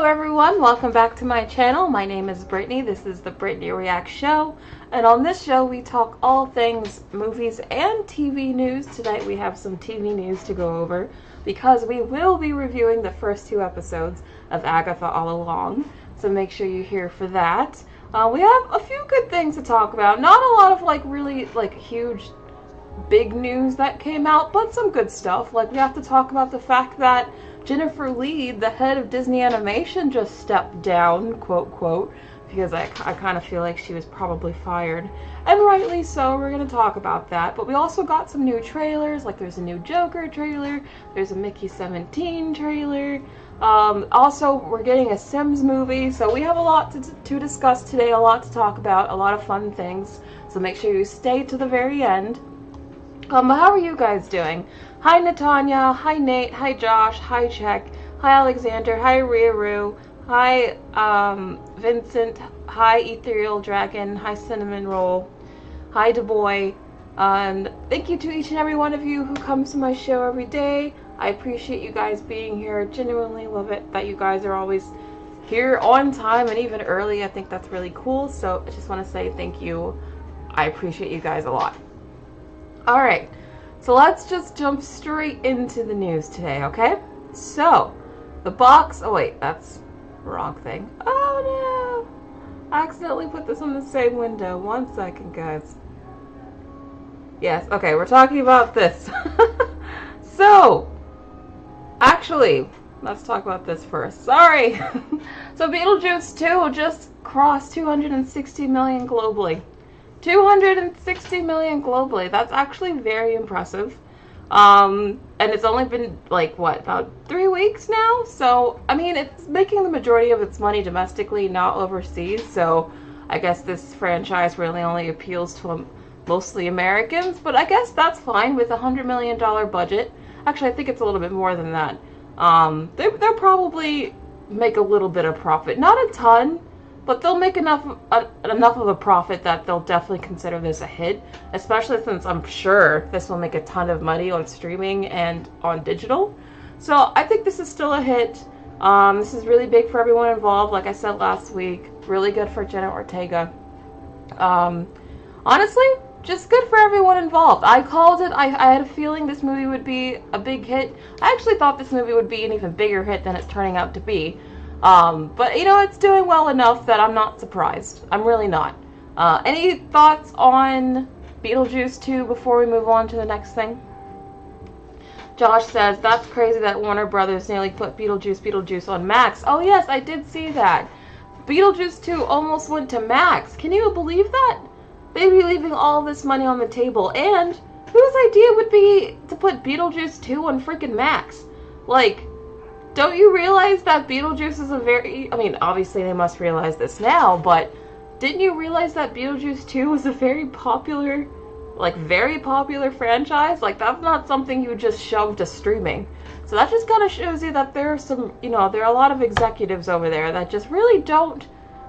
Hello everyone, welcome back to my channel. My name is Brittany. This is the Brittany Reacts Show. And on this show we talk all things movies and TV news. Tonight we have some TV news to go over because we will be reviewing the first two episodes of Agatha All-Along. So make sure you're here for that. We have a few good things to talk about. Not a lot of really huge big news that came out, but some good stuff. Like we have to talk about the fact that Jennifer Lee, the head of Disney Animation, just stepped down, quote, quote, because I kind of feel like she was probably fired. And rightly so, we're going to talk about that. But we also got some new trailers, like there's a new Joker trailer, there's a Mickey 17 trailer. Also, we're getting a Sims movie, so we have a lot to discuss today, a lot to talk about, a lot of fun things. So make sure you stay to the very end. How are you guys doing? Hi Natanya, hi Nate, hi Josh, hi Czech, hi Alexander, hi Riaru, hi Vincent, hi Ethereal Dragon, hi Cinnamon Roll, hi DuBois, and thank you to each and every one of you who comes to my show every day. I appreciate you guys being here. Genuinely love it that you guys are always here on time and even early. I think that's really cool, so I just want to say thank you. I appreciate you guys a lot. Alright, so let's just jump straight into the news today, okay? So, the box... Oh wait, that's the wrong thing. Oh no! I accidentally put this on the same window. 1 second, guys. Yes, okay, we're talking about this. So, actually, let's talk about this first. Sorry! So Beetlejuice 2 just crossed 260 million globally. 260 million globally. That's actually very impressive. And it's only been about 3 weeks now. So I mean, it's making the majority of its money domestically, not overseas. So I guess this franchise really only appeals to mostly Americans. But I guess that's fine with a $100 million budget. Actually, I think it's a little bit more than that. They'll probably make a little bit of profit, not a ton. But they'll make enough of a profit that they'll definitely consider this a hit, especially since I'm sure this will make a ton of money on streaming and on digital. So I think this is still a hit. This is really big for everyone involved. Like I said last week, really good for Jenna Ortega. Honestly, just good for everyone involved. I called it. I had a feeling this movie would be a big hit. I actually thought this movie would be an even bigger hit than it's turning out to be. But you know, it's doing well enough that I'm not surprised. I'm really not. Any thoughts on Beetlejuice 2 before we move on to the next thing? Josh says, that's crazy that Warner Brothers nearly put Beetlejuice on Max. Oh yes, I did see that. Beetlejuice 2 almost went to Max. Can you believe that? They'd be leaving all this money on the table. And whose idea would be to put Beetlejuice 2 on freaking Max? Like, don't you realize that Beetlejuice is a very... I mean, obviously they must realize this now, but didn't you realize that Beetlejuice 2 was a very popular franchise? Like, that's not something you just shove to streaming. So that just kind of shows you that there are some, there are a lot of executives over there that just really don't...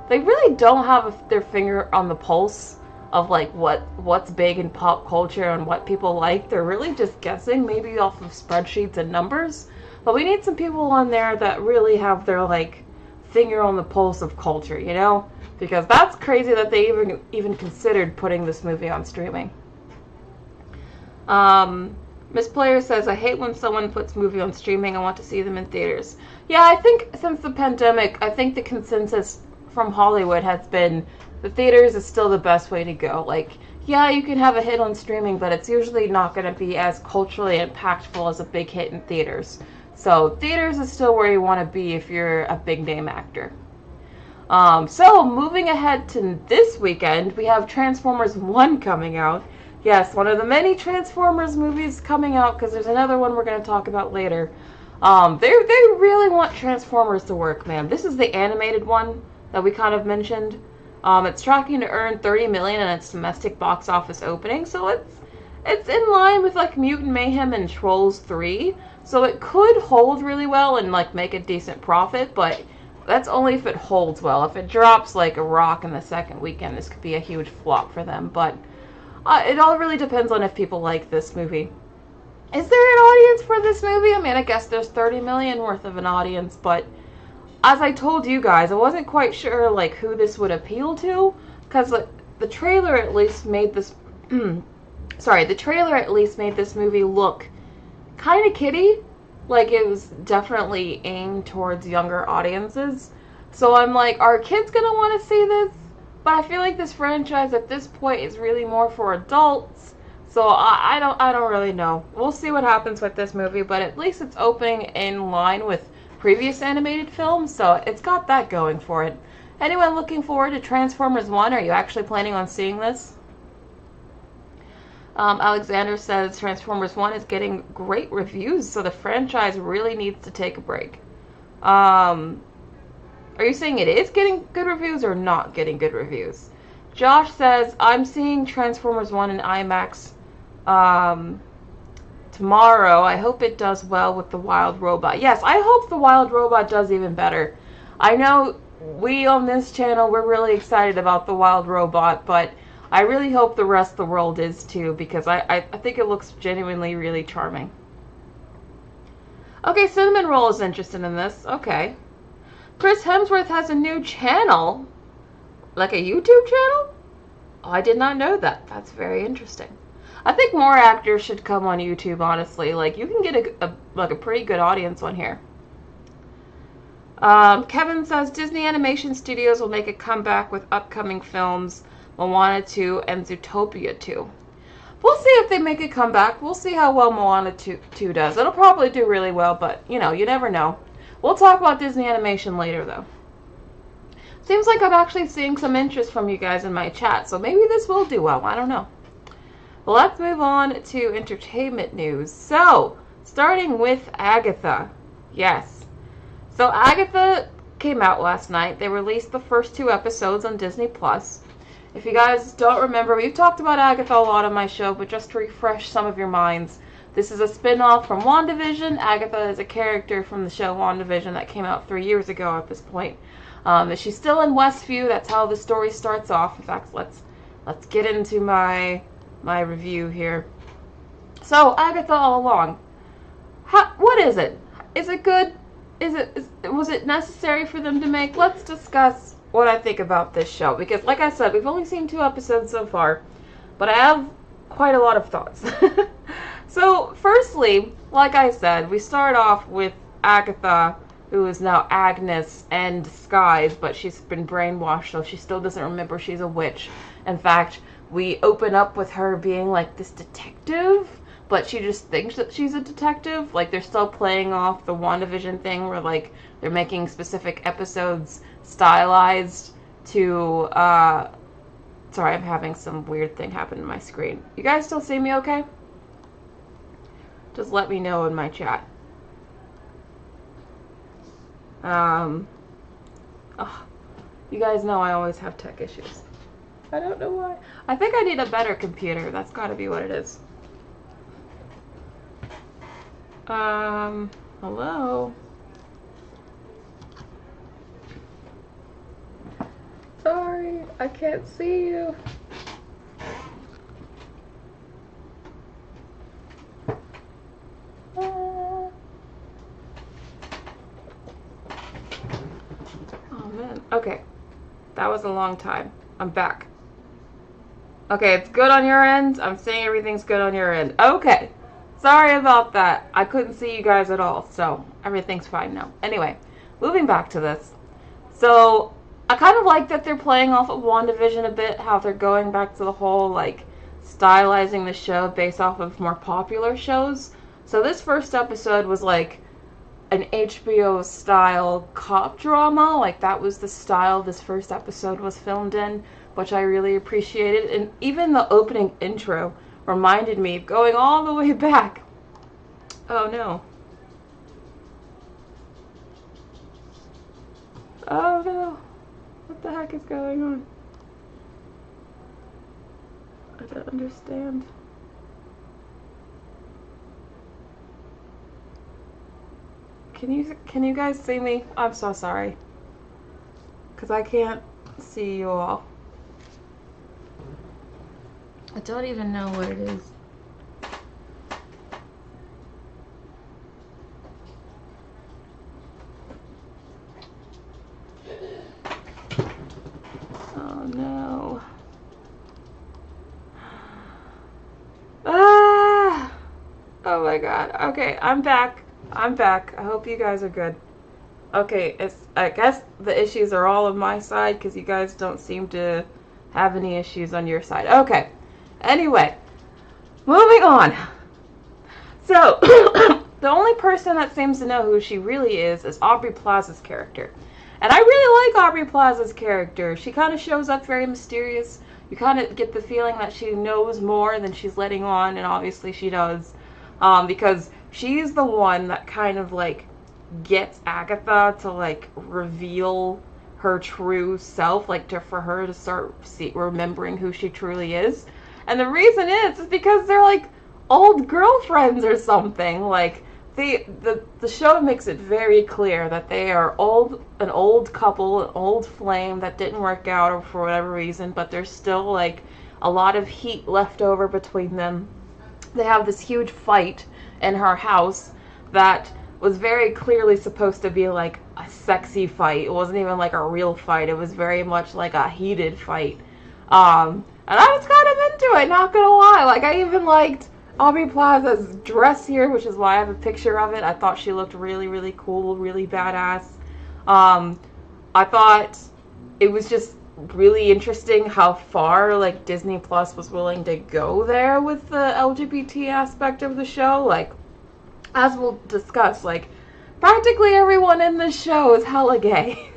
They really don't have their finger on the pulse of, what's big in pop culture and what people like. They're really just guessing, maybe off of spreadsheets and numbers. But we need some people on there that really have their, finger on the pulse of culture, Because that's crazy that they even considered putting this movie on streaming. Miss Player says, I hate when someone puts movie on streaming. I want to see them in theaters. Yeah, I think since the pandemic, I think the consensus from Hollywood has been the theaters is still the best way to go. Yeah, you can have a hit on streaming, but it's usually not going to be as culturally impactful as a big hit in theaters. So, theaters is still where you want to be if you're a big name actor. So, moving ahead to this weekend, we have Transformers 1 coming out. Yes, one of the many Transformers movies coming out, because there's another one we're going to talk about later. They really want Transformers to work, man. This is the animated one that we kind of mentioned. It's tracking to earn $30 million in its domestic box office opening, so it's in line with Mutant Mayhem and Trolls 3. So it could hold really well and make a decent profit, but that's only if it holds well. If it drops like a rock in the second weekend, this could be a huge flop for them. But it all really depends on if people like this movie. Is there an audience for this movie? I mean, I guess there's 30 million worth of an audience, but as I told you guys, I wasn't quite sure like who this would appeal to, because the trailer at least made this sorry, the trailer at least made this movie look kind of kiddie, like it was definitely aimed towards younger audiences. So I'm like, are kids gonna want to see this? But I feel like this franchise at this point is really more for adults. So I don't really know. We'll see what happens with this movie, but at least it's opening in line with previous animated films, so it's got that going for it. Anyone looking forward to Transformers 1? Are you actually planning on seeing this? Alexander says Transformers 1 is getting great reviews, so the franchise really needs to take a break. Are you saying it is getting good reviews or not getting good reviews? Josh says, I'm seeing Transformers 1 in IMAX tomorrow. I hope it does well with the Wild Robot. Yes, I hope the Wild Robot does even better. I know we on this channel, we're really excited about the Wild Robot, but I really hope the rest of the world is too, because I think it looks genuinely really charming. Okay, Cinnamon Roll is interested in this. Okay. Chris Hemsworth has a new channel? Like a YouTube channel? Oh, I did not know that. That's very interesting. I think more actors should come on YouTube, honestly. Like, you can get a pretty good audience on here. Kevin says Disney Animation Studios will make a comeback with upcoming films Moana 2 and Zootopia 2. We'll see if they make a comeback. We'll see how well Moana 2 does. It'll probably do really well, but, you know, you never know. We'll talk about Disney Animation later, though. Seems like I'm actually seeing some interest from you guys in my chat, so maybe this will do well. I don't know. But let's move on to entertainment news. So, starting with Agatha. Yes. So, Agatha came out last night. They released the first 2 episodes on Disney+. If you guys don't remember, we've talked about Agatha a lot on my show, but just to refresh some of your minds, this is a spin-off from WandaVision. Agatha is a character from the show WandaVision that came out 3 years ago at this point. She's still in Westview. That's how the story starts off. In fact, let's get into my review here. So, Agatha All-Along. What is it? Is it good? Was it necessary for them to make? Let's discuss what I think about this show, because like I said, we've only seen 2 episodes so far, but I have quite a lot of thoughts. So, firstly, like I said, we start off with Agatha, who is now Agnes in disguise, but she's been brainwashed, so she still doesn't remember she's a witch. In fact, we open up with her being like this detective, but she just thinks that she's a detective. Like, they're still playing off the WandaVision thing where, like, they're making specific episodes stylized to, sorry, I'm having some weird thing happen to my screen. You guys still see me okay? Just let me know in my chat. Oh, you guys know I always have tech issues. I don't know why. I think I need a better computer. That's gotta be what it is. Hello? Sorry, I can't see you. Oh man, okay. That was a long time. I'm back. Okay, it's good on your end. I'm saying everything's good on your end. Okay. Sorry about that. I couldn't see you guys at all, so everything's fine now. Anyway, moving back to this. So, I kind of like that they're playing off of WandaVision a bit, how they're going back to the whole, like, stylizing the show based off of more popular shows. So this first episode was, like, an HBO-style cop drama. Like, that was the style this first episode was filmed in, which I really appreciated. And even the opening intro reminded me of going all the way back. Oh no. Oh no. What the heck is going on? I don't understand. Can you guys see me? I'm so sorry. 'Cause I can't see you all. I don't even know what it is. Oh my god. Okay, I'm back. I'm back. I hope you guys are good. Okay, I guess the issues are all on my side because you guys don't seem to have any issues on your side. Okay. Anyway, moving on. So, the only person that seems to know who she really is Aubrey Plaza's character. And I really like Aubrey Plaza's character. She kind of shows up very mysterious. You kind of get the feeling that she knows more than she's letting on, and obviously she does. Because she's the one that kind of, like, gets Agatha to, like, reveal her true self, like, for her to start remembering who she truly is. And the reason is because they're, like, old girlfriends or something. Like, the show makes it very clear that they are an old couple, an old flame that didn't work out or for whatever reason, but there's still, like, a lot of heat left over between them. They have this huge fight in her house that was very clearly supposed to be like a sexy fight. It wasn't even like a real fight. It was very much like a heated fight. And I was kind of into it, not gonna lie. Like, I even liked Aubrey Plaza's dress here, which is why I have a picture of it. I thought she looked really, really cool, really badass. I thought it was just really interesting how far, like, Disney Plus was willing to go there with the LGBT aspect of the show. Like, as we'll discuss, like, practically everyone in this show is hella gay.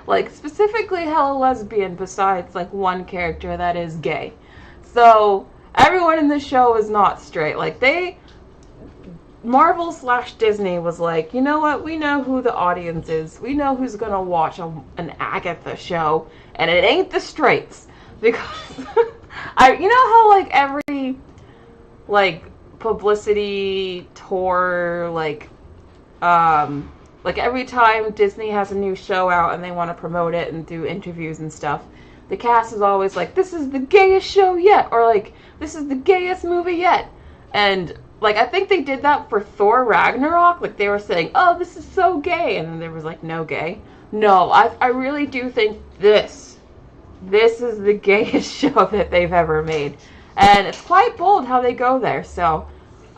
Like, specifically hella lesbian, besides, like, one character that is gay. So, everyone in this show is not straight. Like, Marvel/Disney was like, you know what, we know who the audience is. We know who's gonna watch an Agatha show, and it ain't the straights. Because, you know how, like, every, like, publicity tour, like every time Disney has a new show out and they want to promote it and do interviews and stuff, the cast is always like, this is the gayest show yet, or like, this is the gayest movie yet. And like, I think they did that for Thor Ragnarok. Like, they were saying, oh, this is so gay, and then there was like, no gay. No, I really do think this is the gayest show that they've ever made. And it's quite bold how they go there, so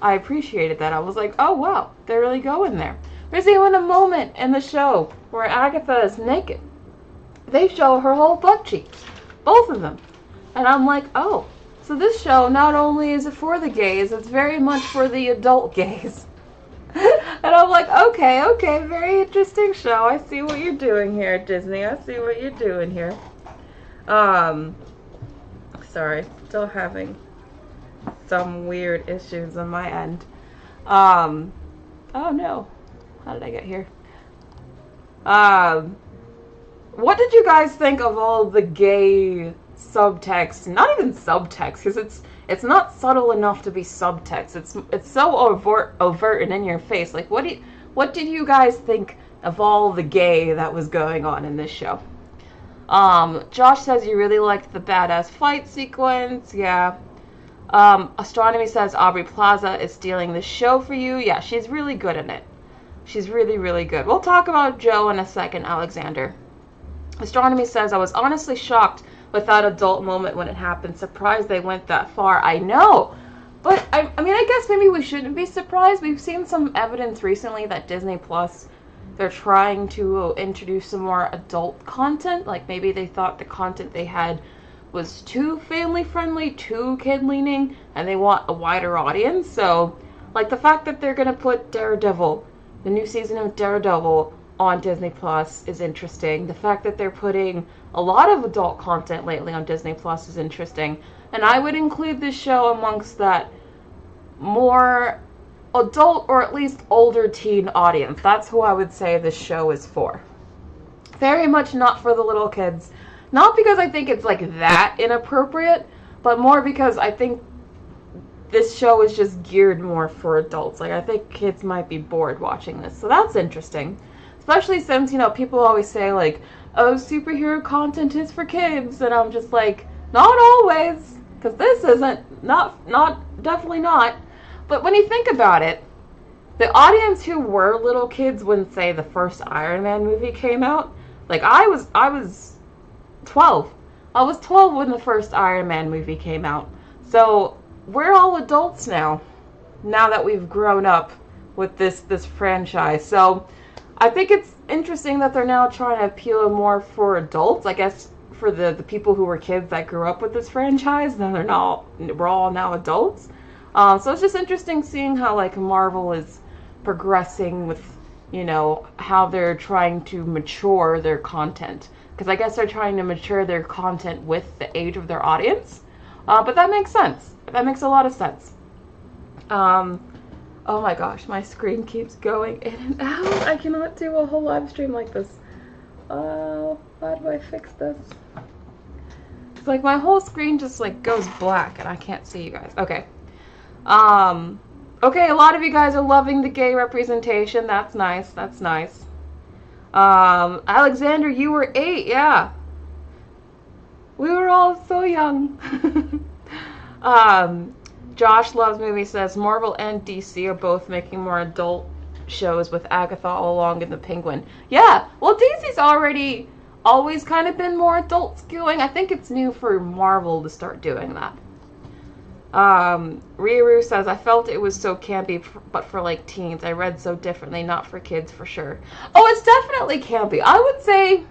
I appreciated that. I was like, oh wow, they're really going there. There's even a moment in the show where Agatha is naked. They show her whole butt cheeks, both of them. And I'm like, oh, so this show, not only is it for the gays, it's very much for the adult gays. And I'm like, okay, very interesting show. I see what you're doing here, Disney. I see what you're doing here. Sorry, still having some weird issues on my end. Oh no. How did I get here? What did you guys think of all the gay subtext? Not even subtext, because it's not subtle enough to be subtext. It's so overt and in your face. Like, what did you guys think of all the gay that was going on in this show? Josh says you really liked the badass fight sequence. Yeah. Astronomy says Aubrey Plaza is stealing the show for you. Yeah, she's really good in it. She's really, really good. We'll talk about Joe in a second, Alexander. Astronomy says, I was honestly shocked with that adult moment when it happened. Surprised they went that far. I know. But, I mean, I guess maybe we shouldn't be surprised. We've seen some evidence recently that Disney Plus, they're trying to introduce some more adult content. Like, maybe they thought the content they had was too family-friendly, too kid-leaning, and they want a wider audience. So, like, the fact that they're going to put Daredevil, the new season of Daredevil, on Disney Plus is interesting. The fact that they're putting a lot of adult content lately on Disney Plus is interesting. And I would include this show amongst that more adult, or at least older teen audience. That's who I would say this show is for. Very much not for the little kids. Not because I think it's like that inappropriate, but more because I think this show is just geared more for adults. Like, I think kids might be bored watching this. So that's interesting. Especially since, you know, people always say, like, oh, superhero content is for kids. And I'm just like, not always. Because this isn't. Definitely not. But when you think about it, the audience who were little kids when, say, the first Iron Man movie came out, like, I was 12. I was 12 when the first Iron Man movie came out. So, we're all adults now. now that we've grown up with this franchise. So I think it's interesting that they're now trying to appeal more for adults. I guess for the people who were kids that grew up with this franchise, then we're all now adults. So it's just interesting seeing how like Marvel is progressing with, you know, how they're trying to mature their content. Because I guess they're trying to mature their content with the age of their audience. But that makes sense. That makes a lot of sense. Oh my gosh, my screen keeps going in and out. I cannot do a whole live stream like this. Oh, how do I fix this? It's like my whole screen just like goes black and I can't see you guys. Okay. Okay, a lot of you guys are loving the gay representation. That's nice. That's nice. Alexander, you were 8, yeah. We were all so young. Josh Loves Movie says Marvel and DC are both making more adult shows with Agatha All-Along and the Penguin. Yeah, well, DC's always kind of been more adult skewing. I think it's new for Marvel to start doing that. Riru says, I felt it was so campy, but for like teens. I read so differently, not for kids for sure. Oh, it's definitely campy. I would say,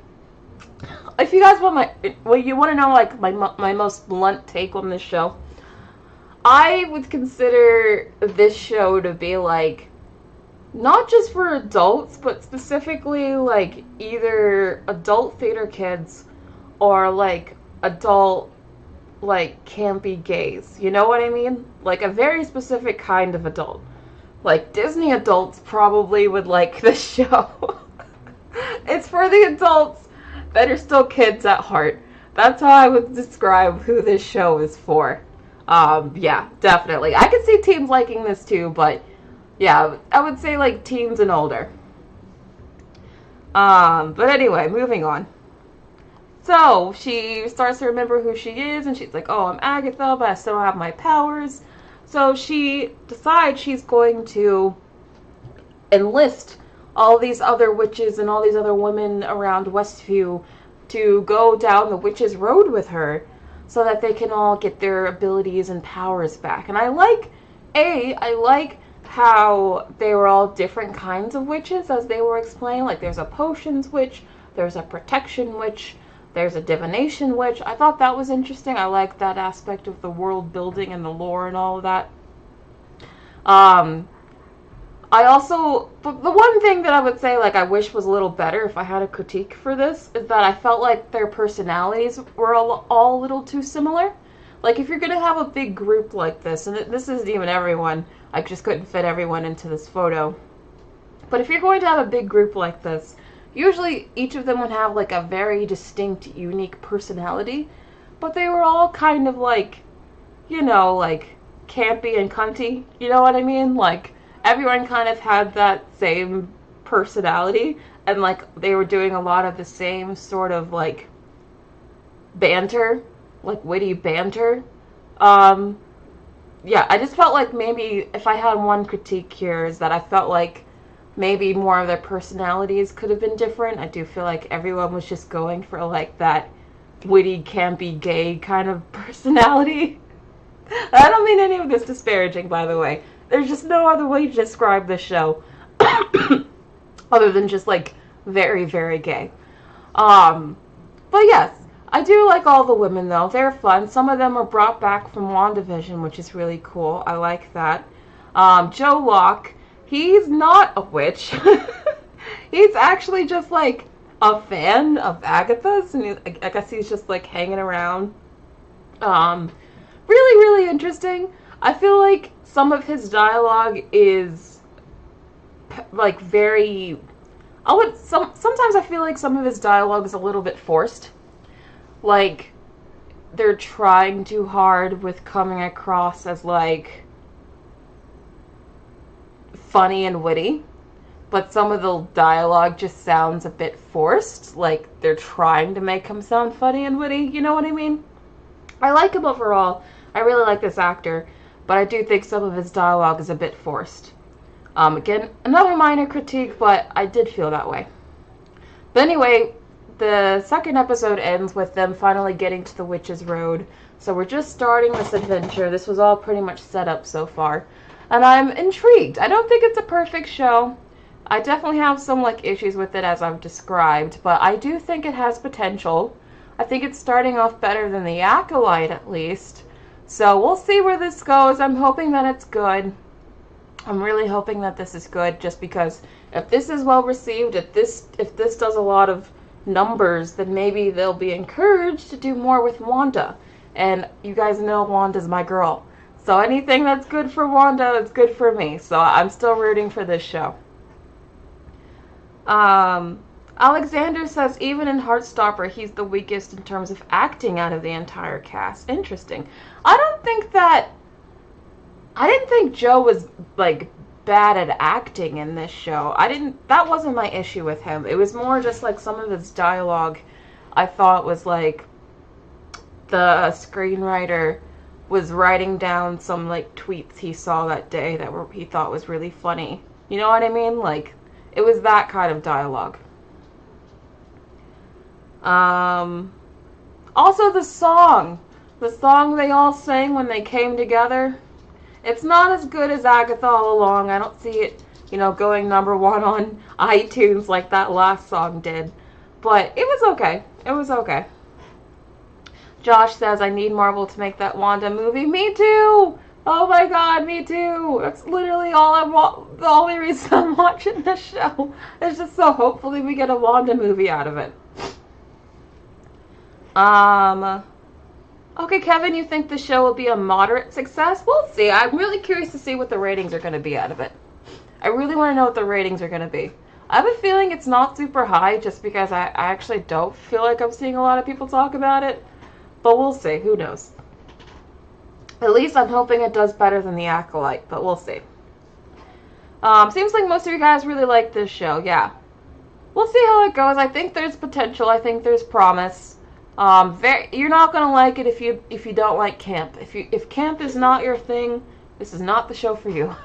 if you guys want you want to know like my most blunt take on this show, I would consider this show to be like, not just for adults, but specifically like either adult theater kids or like adult like campy gays. You know what I mean? Like a very specific kind of adult. Like Disney adults probably would like this show. It's for the adults that are still kids at heart. That's how I would describe who this show is for. Yeah, definitely. I could see teens liking this too, but yeah, I would say like teens and older. But anyway, moving on. So, she starts to remember who she is, and she's like, oh, I'm Agatha, but I still have my powers. So she decides she's going to enlist all these other witches and all these other women around Westview to go down the witch's road with her so that they can all get their abilities and powers back. And I like how they were all different kinds of witches, as they were explained. Like, there's a potions witch, there's a protection witch, there's a divination witch. I thought that was interesting. I like that aspect of the world building and the lore and all of that. But the one thing that I would say, like, I wish was a little better if I had a critique for this, is that I felt like their personalities were all a little too similar. Like, if you're gonna have a big group like this, and this isn't even everyone, I just couldn't fit everyone into this photo. But if you're going to have a big group like this, usually each of them would have like a very distinct, unique personality, but they were all kind of like, you know, like campy and cunty, you know what I mean? Like, everyone kind of had that same personality, and like they were doing a lot of the same sort of like banter, like witty banter. Yeah, I just felt like maybe if I had one critique here is that I felt like maybe more of their personalities could have been different. I do feel like everyone was just going for like that witty, campy, gay kind of personality. I don't mean any of this disparaging, by the way. There's just no other way to describe this show other than just like very, very gay. But yes, I do like all the women though. They're fun. Some of them are brought back from WandaVision, which is really cool. I like that. Joe Locke, he's not a witch. He's actually just like a fan of Agatha's, and I guess he's just like hanging around. Really, really interesting. I feel like some of his dialogue is like very, sometimes I feel like some of his dialogue is a little bit forced. Like, they're trying too hard with coming across as like funny and witty, but some of the dialogue just sounds a bit forced. Like, they're trying to make him sound funny and witty, you know what I mean? I like him overall. I really like this actor, but I do think some of his dialogue is a bit forced. Again, another minor critique, but I did feel that way. But anyway, the second episode ends with them finally getting to the Witch's Road. So we're just starting this adventure. This was all pretty much set up so far. and I'm intrigued. I don't think it's a perfect show. I definitely have some like issues with it as I've described, but I do think it has potential. I think it's starting off better than The Acolyte at least. So we'll see where this goes. I'm hoping that it's good. I'm really hoping that this is good, just because if this is well received, if this does a lot of numbers, then maybe they'll be encouraged to do more with Wanda. And you guys know Wanda's my girl. So anything that's good for Wanda, it's good for me. So I'm still rooting for this show. Alexander says even in Heartstopper, he's the weakest in terms of acting out of the entire cast. Interesting. I didn't think Joe was like bad at acting in this show. That wasn't my issue with him. It was more just like some of his dialogue I thought was like the screenwriter was writing down some like tweets he saw that day that he thought was really funny. You know what I mean? Like, it was that kind of dialogue. Also the song they all sang when they came together, it's not as good as Agatha All-Along. I don't see it, going #1 on iTunes like that last song did. But it was okay. It was okay. Josh says, I need Marvel to make that Wanda movie. Me too! Oh my god, me too! That's literally all I want. The only reason I'm watching this show is just so hopefully we get a Wanda movie out of it. Okay, Kevin, you think the show will be a moderate success? We'll see. I'm really curious to see what the ratings are going to be out of it. I really want to know what the ratings are going to be. I have a feeling it's not super high just because I actually don't feel like I'm seeing a lot of people talk about it. But we'll see. Who knows? At least I'm hoping it does better than The Acolyte, but we'll see. Seems like most of you guys really like this show. Yeah. We'll see how it goes. I think there's potential. I think there's promise. You're not gonna like it if you don't like camp. If camp is not your thing, this is not the show for you.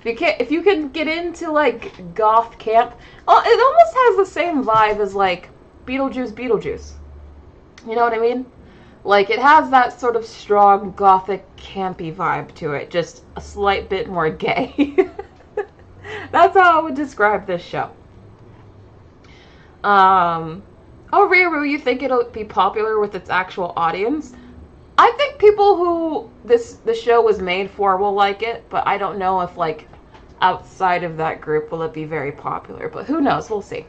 If you can get into like goth camp, well, it almost has the same vibe as like Beetlejuice. You know what I mean? Like, it has that sort of strong gothic campy vibe to it, just a slight bit more gay. That's how I would describe this show. Oh, Riru, you think it'll be popular with its actual audience? I think people who the show was made for will like it, but I don't know if, like, outside of that group will it be very popular. But who knows? We'll see.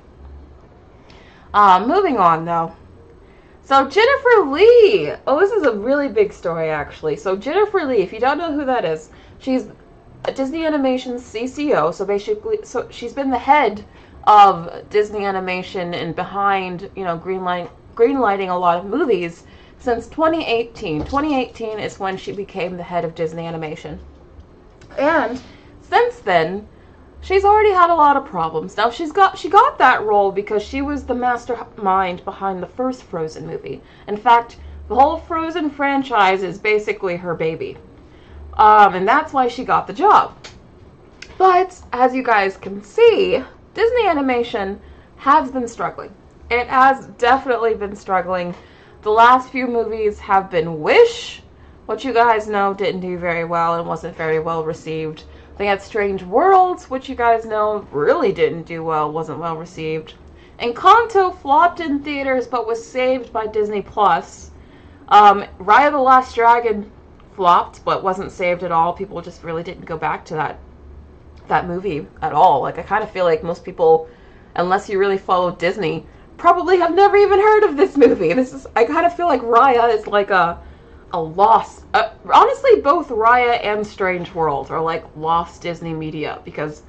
Moving on, though. So, Jennifer Lee! Oh, this is a really big story, actually. So, Jennifer Lee, if you don't know who that is, she's a Disney Animation's CCO, so basically, she's been the head of Disney Animation and behind, greenlighting a lot of movies since 2018. 2018 is when she became the head of Disney Animation. And since then, she's already had a lot of problems. Now, she got that role because she was the mastermind behind the first Frozen movie. In fact, the whole Frozen franchise is basically her baby. And that's why she got the job. But, as you guys can see, Disney Animation has been struggling. It has definitely been struggling. The last few movies have been Wish, which you guys know didn't do very well and wasn't very well received. They had Strange Worlds, which you guys know really didn't do well, wasn't well received. Encanto flopped in theaters, but was saved by Disney+. Raya the Last Dragon flopped, but wasn't saved at all. People just really didn't go back to that movie at all. Like, I kind of feel like most people, unless you really follow Disney, probably have never even heard of this movie. I kind of feel like Raya is like a lost, honestly, both Raya and Strange World are like lost Disney media, because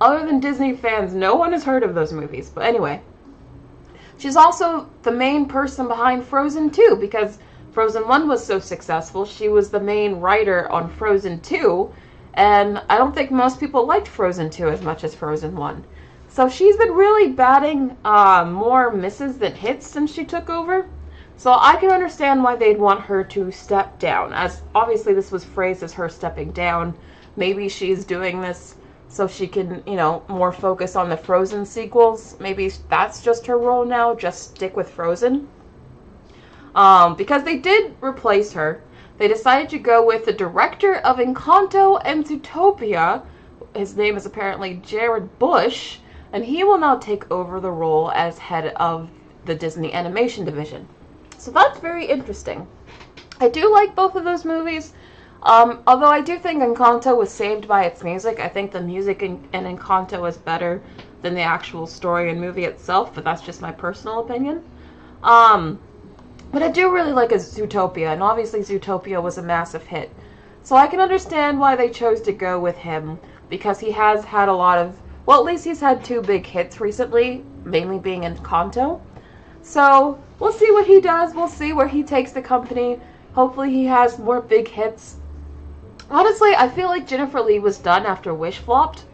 other than Disney fans, no one has heard of those movies. But anyway, she's also the main person behind Frozen 2, because Frozen 1 was so successful. She was the main writer on Frozen 2, and I don't think most people liked Frozen 2 as much as Frozen 1. So she's been really batting more misses than hits since she took over. So I can understand why they'd want her to step down, as obviously this was phrased as her stepping down. Maybe she's doing this so she can, more focus on the Frozen sequels. Maybe that's just her role now, just stick with Frozen. Because they did replace her. They decided to go with the director of Encanto and Zootopia. His name is apparently Jared Bush, and he will now take over the role as head of the Disney Animation Division. So that's very interesting. I do like both of those movies. Although I do think Encanto was saved by its music. I think the music in Encanto is better than the actual story and movie itself, but that's just my personal opinion. But I do really like Zootopia, and obviously Zootopia was a massive hit. So I can understand why they chose to go with him, because he has had a lot of, well, at least he's had 2 big hits recently, mainly being Encanto. So we'll see what he does. We'll see where he takes the company. Hopefully he has more big hits. Honestly, I feel like Jennifer Lee was done after Wish flopped.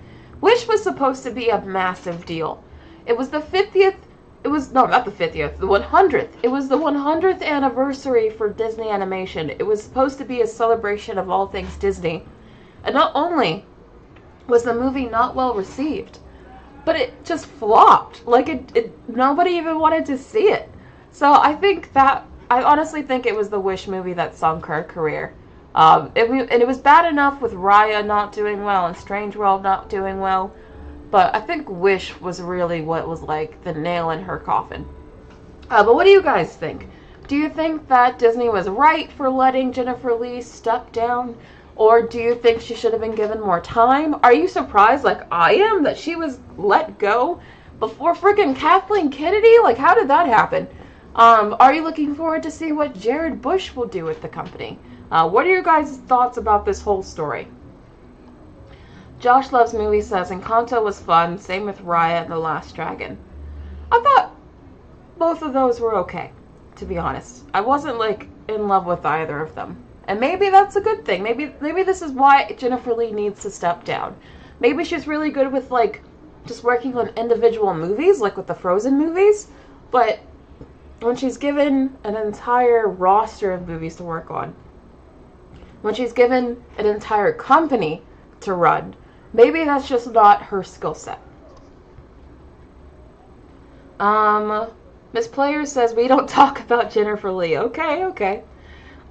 Wish was supposed to be a massive deal. It was the 50th, it was, no, not the 50th, the 100th. It was the 100th anniversary for Disney Animation. It was supposed to be a celebration of all things Disney. And not only was the movie not well received, but it just flopped. Like, nobody even wanted to see it. So I honestly think it was the Wish movie that sunk her career. And it was bad enough with Raya not doing well and Strange World not doing well, but I think Wish was really what was like the nail in her coffin. But what do you guys think? Do you think that Disney was right for letting Jennifer Lee step down? Or do you think she should have been given more time? Are you surprised, like I am, that she was let go before freaking Kathleen Kennedy? Like, how did that happen? Are you looking forward to see what Jared Bush will do with the company? What are your guys' thoughts about this whole story? Josh Loves Movie says Encanto was fun, same with Raya and The Last Dragon. I thought both of those were okay, to be honest. I wasn't like in love with either of them. And maybe that's a good thing. Maybe this is why Jennifer Lee needs to step down. Maybe she's really good with like just working on individual movies, like with the Frozen movies, but when she's given an entire roster of movies to work on, when she's given an entire company to run, maybe that's just not her skill set. Miss Player says, we don't talk about Jennifer Lee. Okay.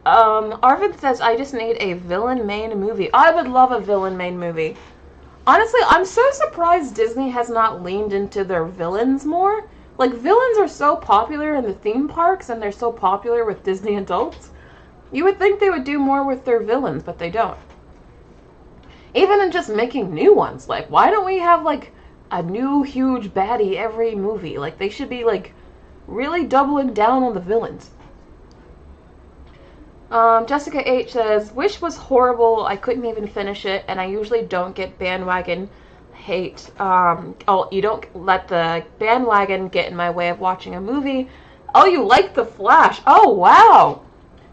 Arvin says, I just need a villain main movie. I would love a villain main movie. Honestly, I'm so surprised Disney has not leaned into their villains more. Like, villains are so popular in the theme parks, and they're so popular with Disney adults. You would think they would do more with their villains, but they don't. Even in just making new ones. Like, why don't we have, like, a new huge baddie every movie? Like, they should be, like, really doubling down on the villains. Jessica H says, Wish was horrible. I couldn't even finish it, and I usually don't get bandwagon hate. You don't let the bandwagon get in my way of watching a movie. Oh, you liked The Flash. Oh, wow.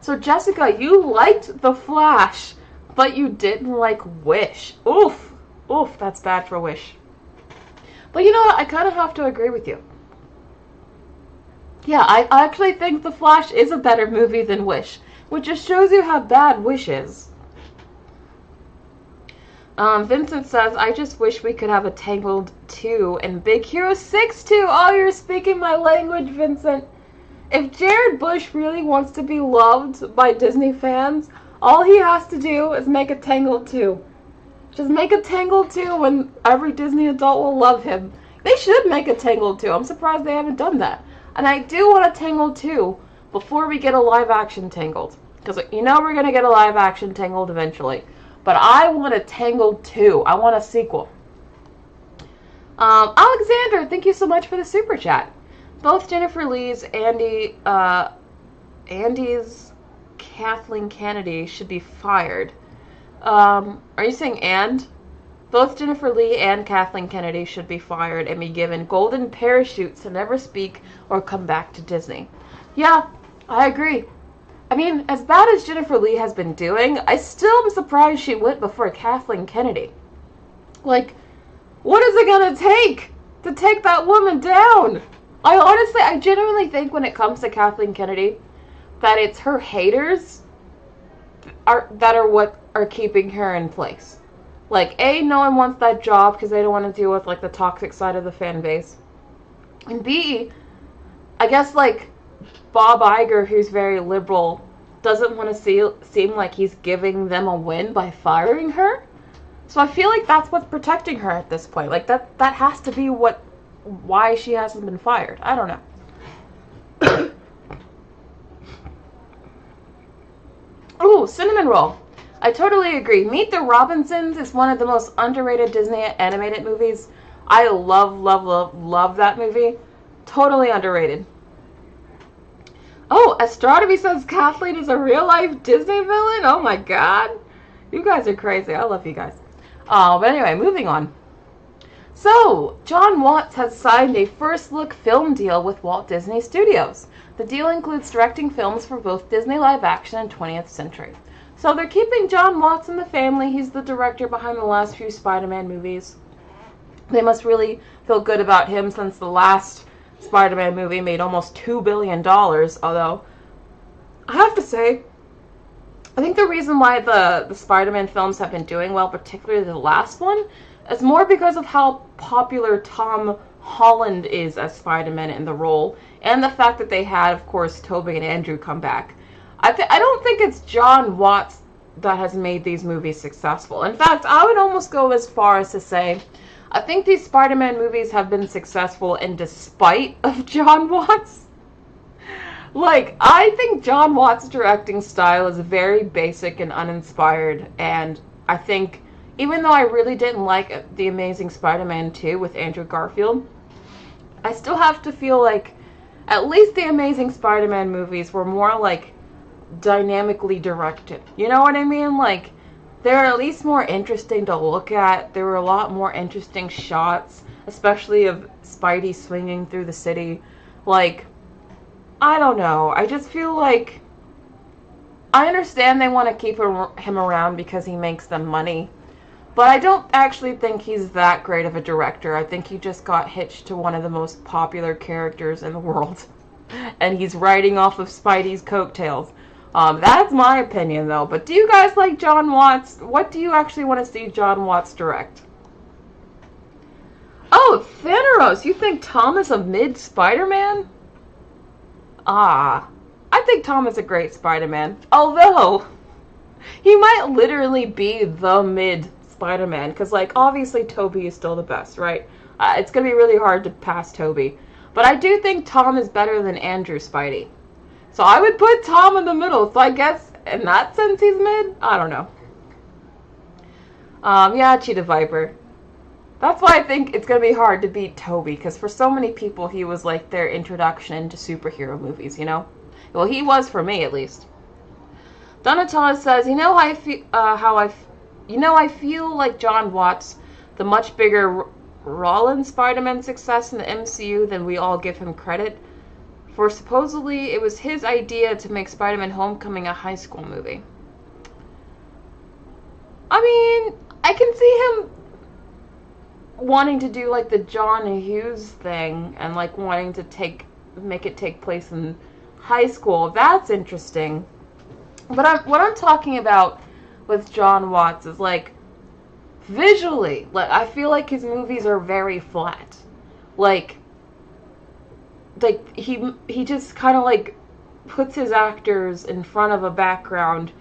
So, Jessica, you liked The Flash, but you didn't like Wish. Oof, that's bad for Wish. But you know what? I kind of have to agree with you. Yeah, I actually think The Flash is a better movie than Wish, which just shows you how bad Wish is. Vincent says, I just wish we could have a Tangled 2 and Big Hero 6 too. Oh, you're speaking my language, Vincent. If Jared Bush really wants to be loved by Disney fans, all he has to do is make a Tangled 2. Just make a Tangled 2 and every Disney adult will love him. They should make a Tangled 2. I'm surprised they haven't done that. And I do want a Tangled 2 before we get a live-action Tangled. Because you know we're going to get a live-action Tangled eventually. But I want a Tangled 2. I want a sequel. Alexander, thank you so much for the super chat. Both Jennifer Lee's Andy's Kathleen Kennedy should be fired. Are you saying and? Both Jennifer Lee and Kathleen Kennedy should be fired and be given golden parachutes to never speak or come back to Disney. Yeah, I agree. I mean, as bad as Jennifer Lee has been doing, I still am surprised she went before Kathleen Kennedy. Like, what is it gonna take to take that woman down? I genuinely think when it comes to Kathleen Kennedy, that it's her haters that are what are keeping her in place. Like, A, no one wants that job because they don't want to deal with, like, the toxic side of the fan base. And B, I guess, like, Bob Iger, who's very liberal, doesn't want to seem like he's giving them a win by firing her. So I feel like that's what's protecting her at this point. Like that has to be why she hasn't been fired. I don't know. Ooh, cinnamon roll. I totally agree. Meet the Robinsons is one of the most underrated Disney animated movies. I love that movie. Totally underrated. Oh, Astronomy says Kathleen is a real-life Disney villain? Oh my god. You guys are crazy. I love you guys. But anyway, moving on. So, Jon Watts has signed a first-look film deal with Walt Disney Studios. The deal includes directing films for both Disney live-action and 20th century. So they're keeping Jon Watts in the family. He's the director behind the last few Spider-Man movies. They must really feel good about him since the last Spider-Man movie made almost $2 billion, although I have to say, I think the reason why the Spider-Man films have been doing well, particularly the last one, is more because of how popular Tom Holland is as Spider-Man in the role, and the fact that they had, of course, Tobey and Andrew come back. I don't think it's Jon Watts that has made these movies successful. In fact, I would almost go as far as to say, I think these Spider-Man movies have been successful in despite of Jon Watts. Like, I think Jon Watts' directing style is very basic and uninspired, and I think, even though I really didn't like The Amazing Spider-Man 2 with Andrew Garfield, I still have to feel like at least The Amazing Spider-Man movies were more, like, dynamically directed. You know what I mean? Like, they're at least more interesting to look at. There were a lot more interesting shots, especially of Spidey swinging through the city. Like, I don't know. I just feel like I understand they want to keep him around because he makes them money. But I don't actually think he's that great of a director. I think he just got hitched to one of the most popular characters in the world. And he's riding off of Spidey's coattails. That's my opinion, though. But do you guys like Jon Watts? What do you actually want to see Jon Watts direct? Oh, Thanos! You think Tom is a mid-Spider-Man? Ah, I think Tom is a great Spider-Man. Although, he might literally be the mid-Spider-Man. Because, like, obviously Tobey is still the best, right? It's going to be really hard to pass Tobey. But I do think Tom is better than Andrew Spidey. So I would put Tom in the middle. So I guess in that sense he's mid? I don't know. Yeah, Cheetah Viper. That's why I think it's going to be hard to beat Tobey. Because for so many people he was like their introduction into superhero movies, you know? Well, he was for me at least. Donatella says, you know I feel like Jon Watts, the much bigger Rollins Spider-Man success in the MCU than we all give him credit. For supposedly, it was his idea to make Spider-Man Homecoming a high school movie. I mean, I can see him wanting to do, like, the John Hughes thing, and, like, wanting to make it take place in high school. That's interesting. But what I'm talking about with Jon Watts is, like, visually. Like, I feel like his movies are very flat. Like he just kind of like puts his actors in front of a background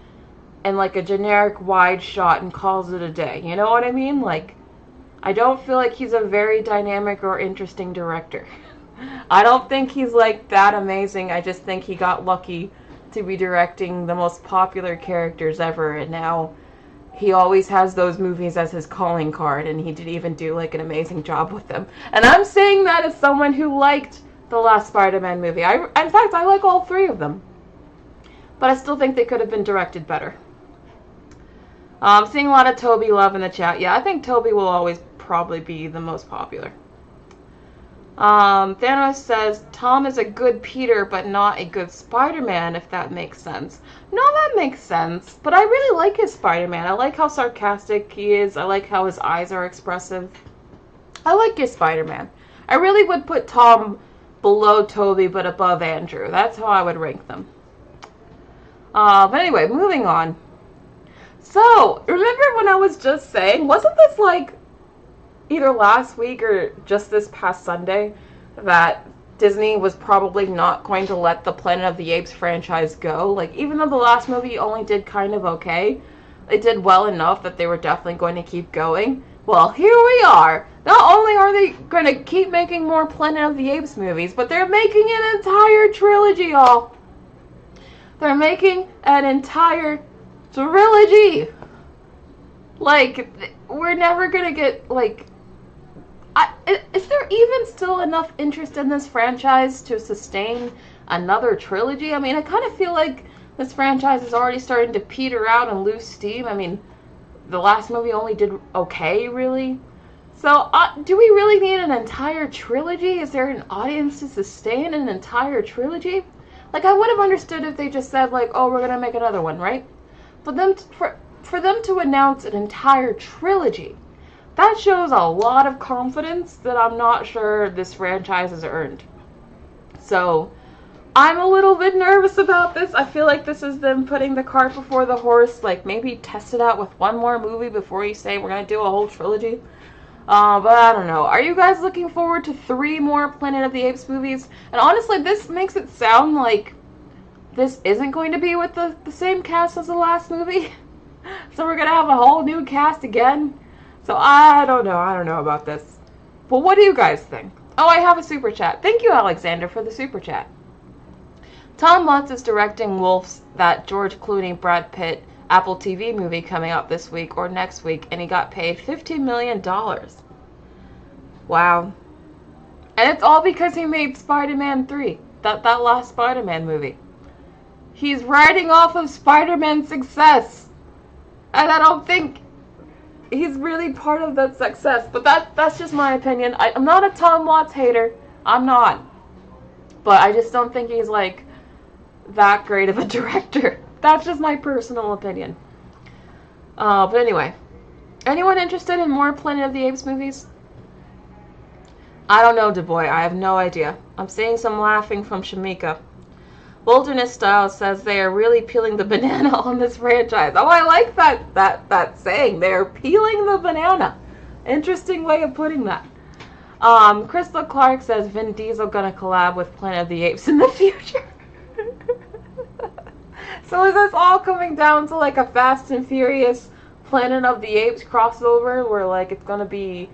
and like a generic wide shot and calls it a day. You know what I mean? Like, I don't feel like he's a very dynamic or interesting director. I don't think he's like that amazing. I just think he got lucky to be directing the most popular characters ever, and now he always has those movies as his calling card, and he did even do like an amazing job with them. And I'm saying that as someone who liked the last Spider-Man movie. In fact, I like all three of them. But I still think they could have been directed better. I'm seeing a lot of Tobey love in the chat. Yeah, I think Tobey will always probably be the most popular. Thanos says, Tom is a good Peter, but not a good Spider-Man, if that makes sense. No, that makes sense. But I really like his Spider-Man. I like how sarcastic he is. I like how his eyes are expressive. I like his Spider-Man. I really would put Tom below Tobey, but above Andrew. That's how I would rank them. But anyway, moving on. So, remember when I was just saying, wasn't this like either last week or just this past Sunday, that Disney was probably not going to let the Planet of the Apes franchise go. Like, even though the last movie only did kind of okay, it did well enough that they were definitely going to keep going. Well, here we are. Not only are they going to keep making more Planet of the Apes movies, but they're making an entire trilogy, y'all. They're making an entire trilogy. Like, we're never going to get, like... is there even still enough interest in this franchise to sustain another trilogy? I mean, I kind of feel like this franchise is already starting to peter out and lose steam. I mean, the last movie only did okay, really. So, do we really need an entire trilogy? Is there an audience to sustain an entire trilogy? Like, I would have understood if they just said, like, oh, we're gonna make another one, right? But for them to announce an entire trilogy, that shows a lot of confidence that I'm not sure this franchise has earned. So, I'm a little bit nervous about this. I feel like this is them putting the cart before the horse. Like, maybe test it out with one more movie before you say we're going to do a whole trilogy. But I don't know. Are you guys looking forward to 3 more Planet of the Apes movies? And honestly, this makes it sound like this isn't going to be with the same cast as the last movie. So we're going to have a whole new cast again. So I don't know about this. But what do you guys think? Oh, I have a super chat. Thank you, Alexander, for the super chat. Tom Lutz is directing Wolf's, that George Clooney, Brad Pitt, Apple TV movie coming out this week or next week, and he got paid $15 million. Wow. And it's all because he made Spider-Man 3, that last Spider-Man movie. He's riding off of Spider-Man's success. And I don't think he's really part of that success. But that's just my opinion. I'm not a Tom Lutz hater. I'm not. But I just don't think he's, like, that great of a director. That's just my personal opinion. But anyway. Anyone interested in more Planet of the Apes movies? I don't know, DuBois. I have no idea. I'm seeing some laughing from Shamika. Wilderness Style says they are really peeling the banana on this franchise. Oh, I like that saying. They are peeling the banana. Interesting way of putting that. Crystal Clark says Vin Diesel gonna collab with Planet of the Apes in the future. So is this all coming down to like a Fast and Furious Planet of the Apes crossover where like it's gonna be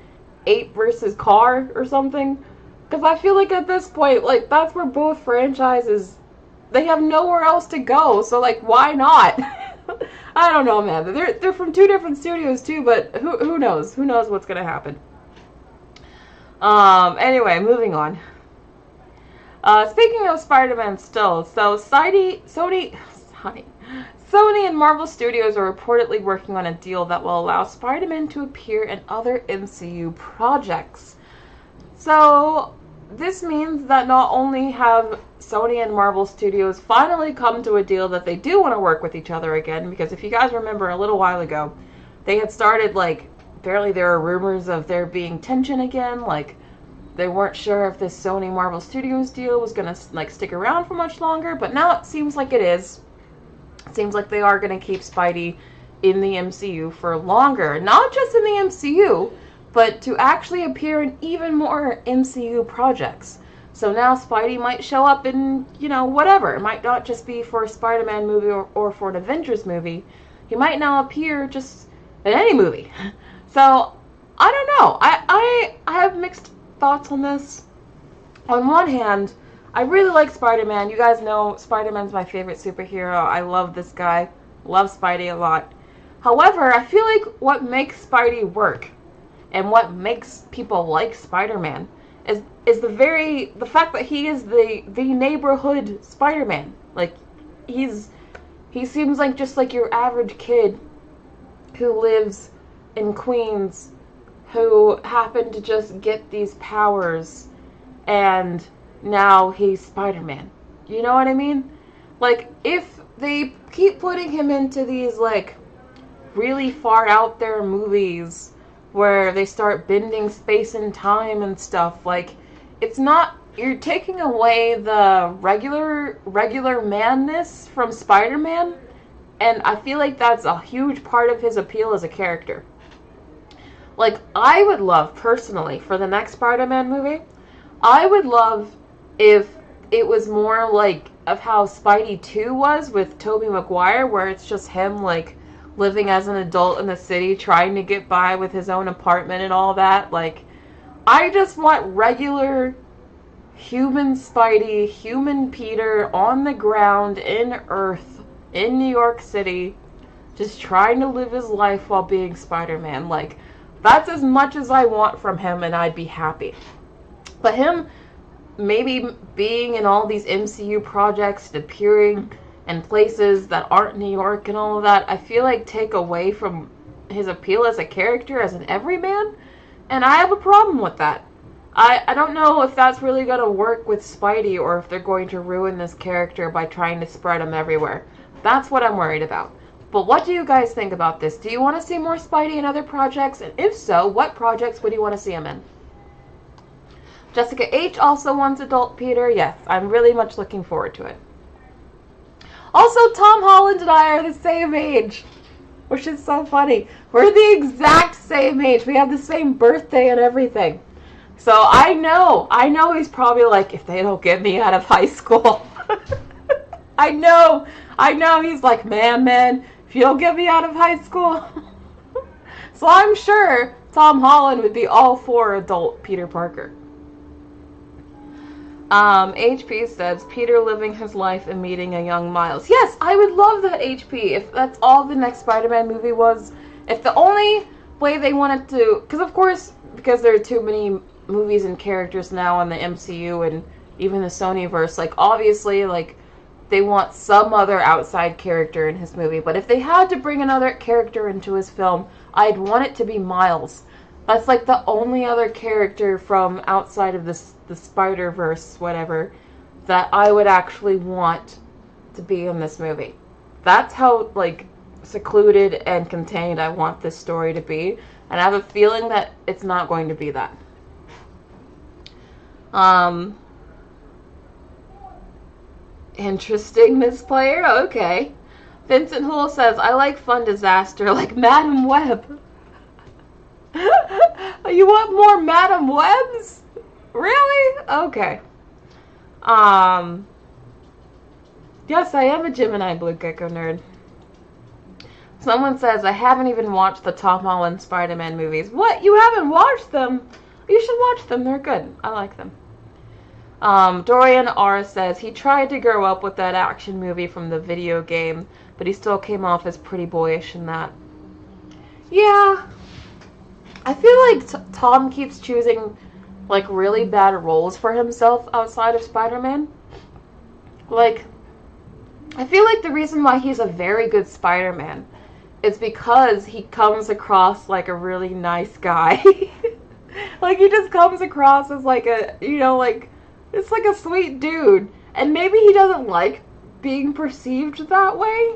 ape versus car or something? Because I feel like at this point, like that's where both franchises, they have nowhere else to go. So like, why not? I don't know, man. They're from 2 different studios too, but who knows? Who knows what's gonna happen? Anyway, moving on. Speaking of Spider-Man still, so Sony and Marvel Studios are reportedly working on a deal that will allow Spider-Man to appear in other MCU projects. So, this means that not only have Sony and Marvel Studios finally come to a deal that they do want to work with each other again, because if you guys remember a little while ago, they had started, like, apparently there are rumors of there being tension again, like, they weren't sure if this Sony Marvel Studios deal was going to, like, stick around for much longer, but now it seems like it is. It seems like they are going to keep Spidey in the MCU for longer. Not just in the MCU, but to actually appear in even more MCU projects. So now Spidey might show up in, you know, whatever. It might not just be for a Spider-Man movie or for an Avengers movie. He might now appear just in any movie. So, I don't know. I have mixed thoughts on this. On one hand, I really like Spider-Man. You guys know Spider-Man's my favorite superhero. I love this guy. Love Spidey a lot. However, I feel like what makes Spidey work and what makes people like Spider-Man is the fact that he is the neighborhood Spider-Man. Like, he seems like just like your average kid who lives in Queens who happened to just get these powers and now he's Spider-Man. You know what I mean? Like, if they keep putting him into these, like, really far out there movies where they start bending space and time and stuff, like, it's not, you're taking away the regular manness from Spider-Man, and I feel like that's a huge part of his appeal as a character. Like, I would love, personally, for the next Spider-Man movie, I would love if it was more like of how Spidey 2 was with Tobey Maguire, where it's just him like living as an adult in the city, trying to get by with his own apartment and all that. Like, I just want regular human Spidey, human Peter on the ground in Earth, in New York City, just trying to live his life while being Spider-Man. Like, that's as much as I want from him, and I'd be happy. But him maybe being in all these MCU projects, appearing in places that aren't New York and all of that, I feel like take away from his appeal as a character, as an everyman, and I have a problem with that. I don't know if that's really going to work with Spidey, or if they're going to ruin this character by trying to spread him everywhere. That's what I'm worried about. But what do you guys think about this? Do you want to see more Spidey in other projects? And if so, what projects would you want to see him in? Jessica H. also wants adult Peter. Yes, I'm really much looking forward to it. Also, Tom Holland and I are the same age, which is so funny. We're the exact same age. We have the same birthday and everything. So I know he's probably like, if they don't get me out of high school. I know he's like, man, if you don't get me out of high school. So I'm sure Tom Holland would be all for adult Peter Parker. HP says, Peter living his life and meeting a young Miles. Yes, I would love that, HP, if that's all the next Spider-Man movie was. If the only way they wanted to, because of course, because there are too many movies and characters now in the MCU and even the Sonyverse, like, obviously, like, they want some other outside character in his movie. But if they had to bring another character into his film, I'd want it to be Miles. That's like the only other character from outside of the Spider-Verse, whatever, that I would actually want to be in this movie. That's how, like, secluded and contained I want this story to be. And I have a feeling that it's not going to be that. Interesting, Miss Player. Okay. Vincent Hoole says, I like fun disaster like Madam Web. You want more Madam Webs? Really? Okay. Yes, I am a Gemini Blue Gecko nerd. Someone says, I haven't even watched the Tom Holland Spider-Man movies. What? You haven't watched them? You should watch them. They're good. I like them. Dorian R. says, he tried to grow up with that action movie from the video game, but he still came off as pretty boyish in that. Yeah. I feel like Tom keeps choosing, like, really bad roles for himself outside of Spider-Man. Like, I feel like the reason why he's a very good Spider-Man is because he comes across like a really nice guy. Like, he just comes across as like a, you know, like, it's like a sweet dude. And maybe he doesn't like being perceived that way,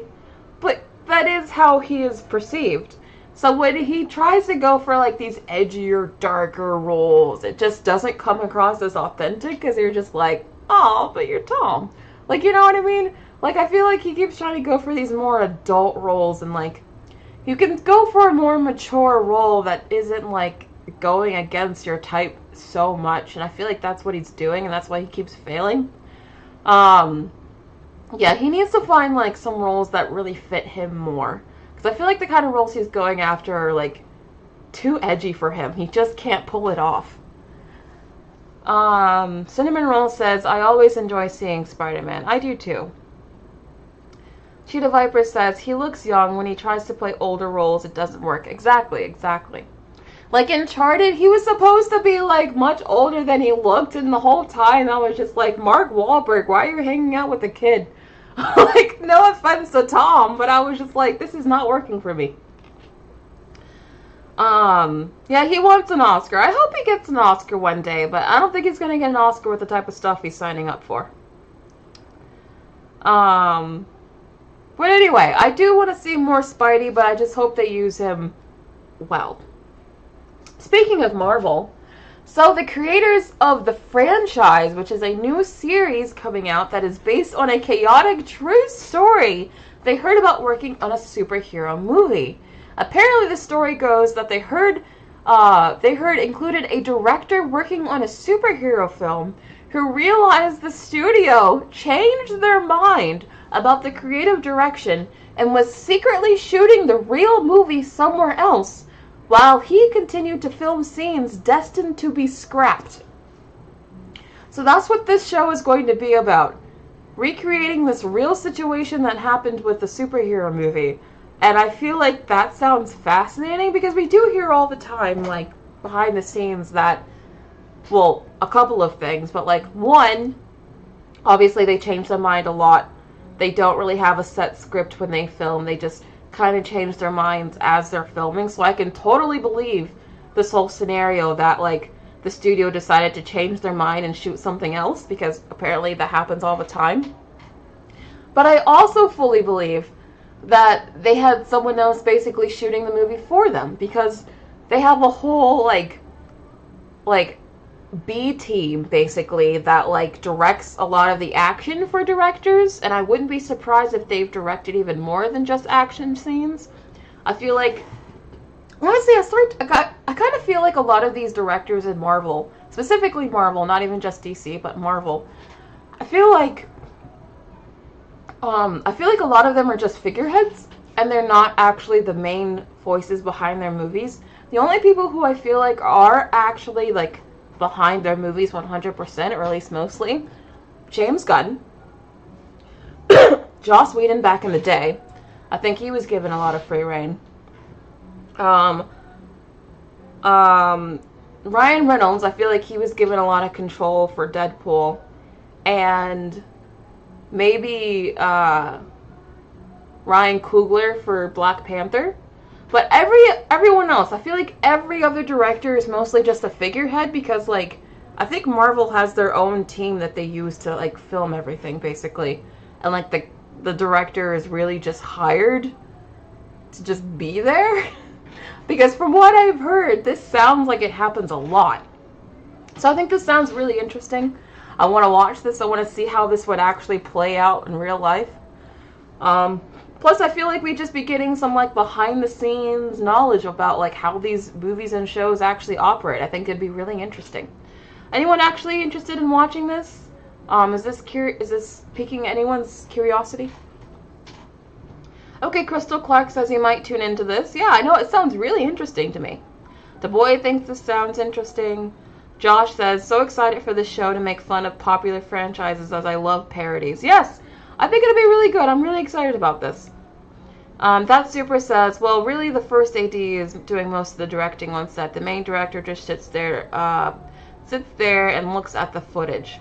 but that is how he is perceived. So when he tries to go for like these edgier, darker roles, it just doesn't come across as authentic, because you're just like, oh, but you're Tom. Like, you know what I mean? Like, I feel like he keeps trying to go for these more adult roles, and like, you can go for a more mature role that isn't like going against your type so much, and I feel like that's what he's doing, and that's why he keeps failing. Yeah, he needs to find like some roles that really fit him more, because I feel like the kind of roles he's going after are like too edgy for him. He just can't pull it off. Cinnamon Roll says, I always enjoy seeing Spider-Man. I do too. Cheetah Viper says, he looks young. When he tries to play older roles, it doesn't work. Exactly. Like Uncharted, he was supposed to be like much older than he looked, and the whole time I was just like, Mark Wahlberg, why are you hanging out with a kid? Like, no offense to Tom, but I was just like, this is not working for me. Yeah, he wants an Oscar. I hope he gets an Oscar one day, but I don't think he's gonna get an Oscar with the type of stuff he's signing up for. But anyway, I do want to see more Spidey, but I just hope they use him well. Speaking of Marvel, so the creators of the franchise, which is a new series coming out that is based on a chaotic true story, they heard about working on a superhero movie. Apparently the story goes that they heard they heard included a director working on a superhero film who realized the studio changed their mind about the creative direction and was secretly shooting the real movie somewhere else while he continued to film scenes destined to be scrapped. So that's what this show is going to be about. Recreating this real situation that happened with the superhero movie. And I feel like that sounds fascinating because we do hear all the time, like, behind the scenes that, well, a couple of things, but like, one, obviously they change their mind a lot. They don't really have a set script when they film. They just kind of change their minds as they're filming. So I can totally believe this whole scenario that, like, the studio decided to change their mind and shoot something else, because apparently that happens all the time. But I also fully believe that they had someone else basically shooting the movie for them, because they have a whole, like B team, basically, that, like, directs a lot of the action for directors, and I wouldn't be surprised if they've directed even more than just action scenes. I feel like, honestly, I kind of feel like a lot of these directors in Marvel, specifically Marvel, not even just DC, but Marvel, I feel like a lot of them are just figureheads, and they're not actually the main voices behind their movies. The only people who I feel like are actually, like, behind their movies 100%, or at least mostly, James Gunn, Joss Whedon back in the day. I think he was given a lot of free reign. Ryan Reynolds, I feel like he was given a lot of control for Deadpool, and maybe Ryan Coogler for Black Panther. But everyone else, I feel like every other director is mostly just a figurehead, because, like, I think Marvel has their own team that they use to, like, film everything, basically. And, like, the director is really just hired to just be there. Because from what I've heard, this sounds like it happens a lot. So I think this sounds really interesting. I want to watch this. I want to see how this would actually play out in real life. Plus, I feel like we'd just be getting some, like, behind-the-scenes knowledge about, like, how these movies and shows actually operate. I think it'd be really interesting. Anyone actually interested in watching this? Is this piquing anyone's curiosity? Okay, Crystal Clark says he might tune into this. Yeah, I know, it sounds really interesting to me. The boy thinks this sounds interesting. Josh says, so excited for this show to make fun of popular franchises as I love parodies. Yes, I think it'll be really good. I'm really excited about this. That Super says, well, really the first AD is doing most of the directing on set. The main director just sits there and looks at the footage.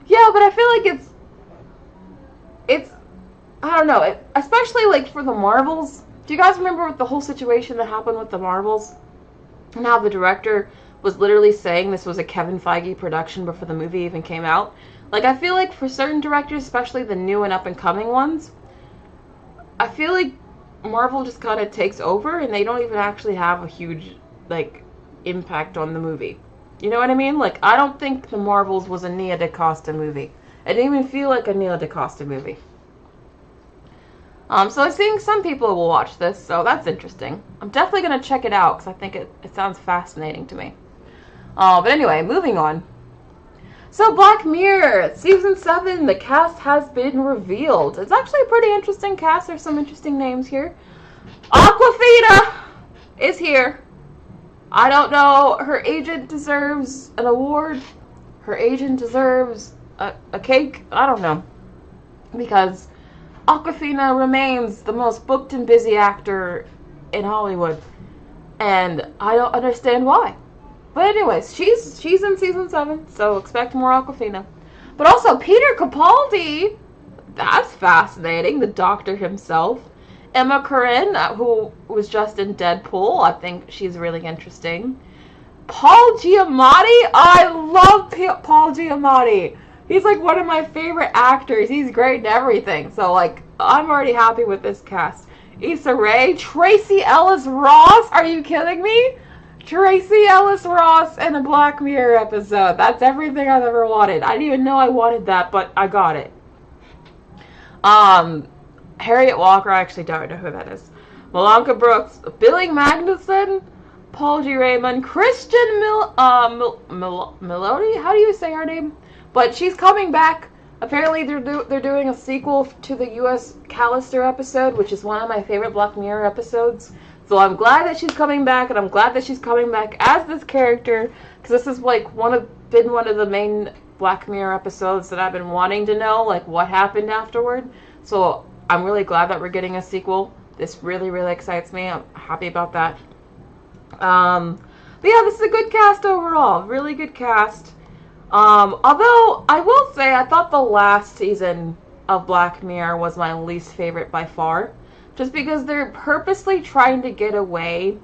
Yeah, but I feel like it's I don't know, especially, like, for the Marvels. Do you guys remember the whole situation that happened with the Marvels? And how the director was literally saying this was a Kevin Feige production before the movie even came out? Like, I feel like for certain directors, especially the new and up-and-coming ones, I feel like Marvel just kind of takes over, and they don't even actually have a huge, like, impact on the movie. You know what I mean? Like, I don't think The Marvels was a Nia DaCosta movie. It didn't even feel like a Nia DaCosta movie. So I think some people will watch this, so that's interesting. I'm definitely going to check it out, because I think it sounds fascinating to me. But anyway, moving on. So Black Mirror, Season 7, the cast has been revealed. It's actually a pretty interesting cast. There's some interesting names here. Awkwafina is here. I don't know, her agent deserves an award. Her agent deserves a cake. I don't know. Because Awkwafina remains the most booked and busy actor in Hollywood. And I don't understand why. But anyways, she's in Season 7, so expect more Awkwafina. But also, Peter Capaldi, that's fascinating, the Doctor himself. Emma Corrin, who was just in Deadpool, I think she's really interesting. Paul Giamatti, I love Paul Giamatti. He's, like, one of my favorite actors. He's great in everything. So, like, I'm already happy with this cast. Issa Rae, Tracy Ellis Ross, are you kidding me? Tracy Ellis Ross in a Black Mirror episode. That's everything I've ever wanted. I didn't even know I wanted that, but I got it. Harriet Walker, I actually don't know who that is. Malonka Brooks, Billy Magnuson, Paul G. Raymond, Christian Melody? How do you say her name? But she's coming back. Apparently they're doing a sequel to the U.S. Callister episode, which is one of my favorite Black Mirror episodes. So I'm glad that she's coming back, and I'm glad that she's coming back as this character, because this is like been one of the main Black Mirror episodes that I've been wanting to know, like what happened afterward. So I'm really glad that we're getting a sequel. This really, really excites me. I'm happy about that. But yeah, this is a good cast overall. Really good cast. Although I will say I thought the last season of Black Mirror was my least favorite by far. Just because they're purposely trying to get away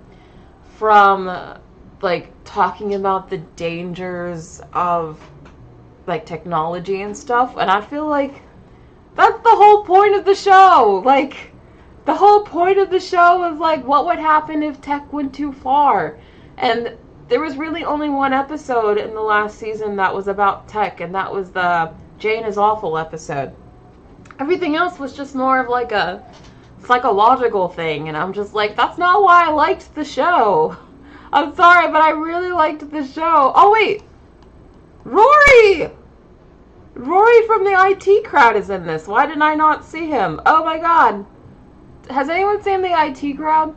from, like, talking about the dangers of, like, technology and stuff. And I feel like that's the whole point of the show. Like, the whole point of the show is, like, what would happen if tech went too far? And there was really only one episode in the last season that was about tech, and that was the Jane is Awful episode. Everything else was just more of, like, a psychological thing, and I'm just like, that's not why I liked the show. I'm sorry, but I really liked the show. Oh wait, Rory from the IT crowd is in this. Why did I not see him? Oh my god, has anyone seen the IT crowd?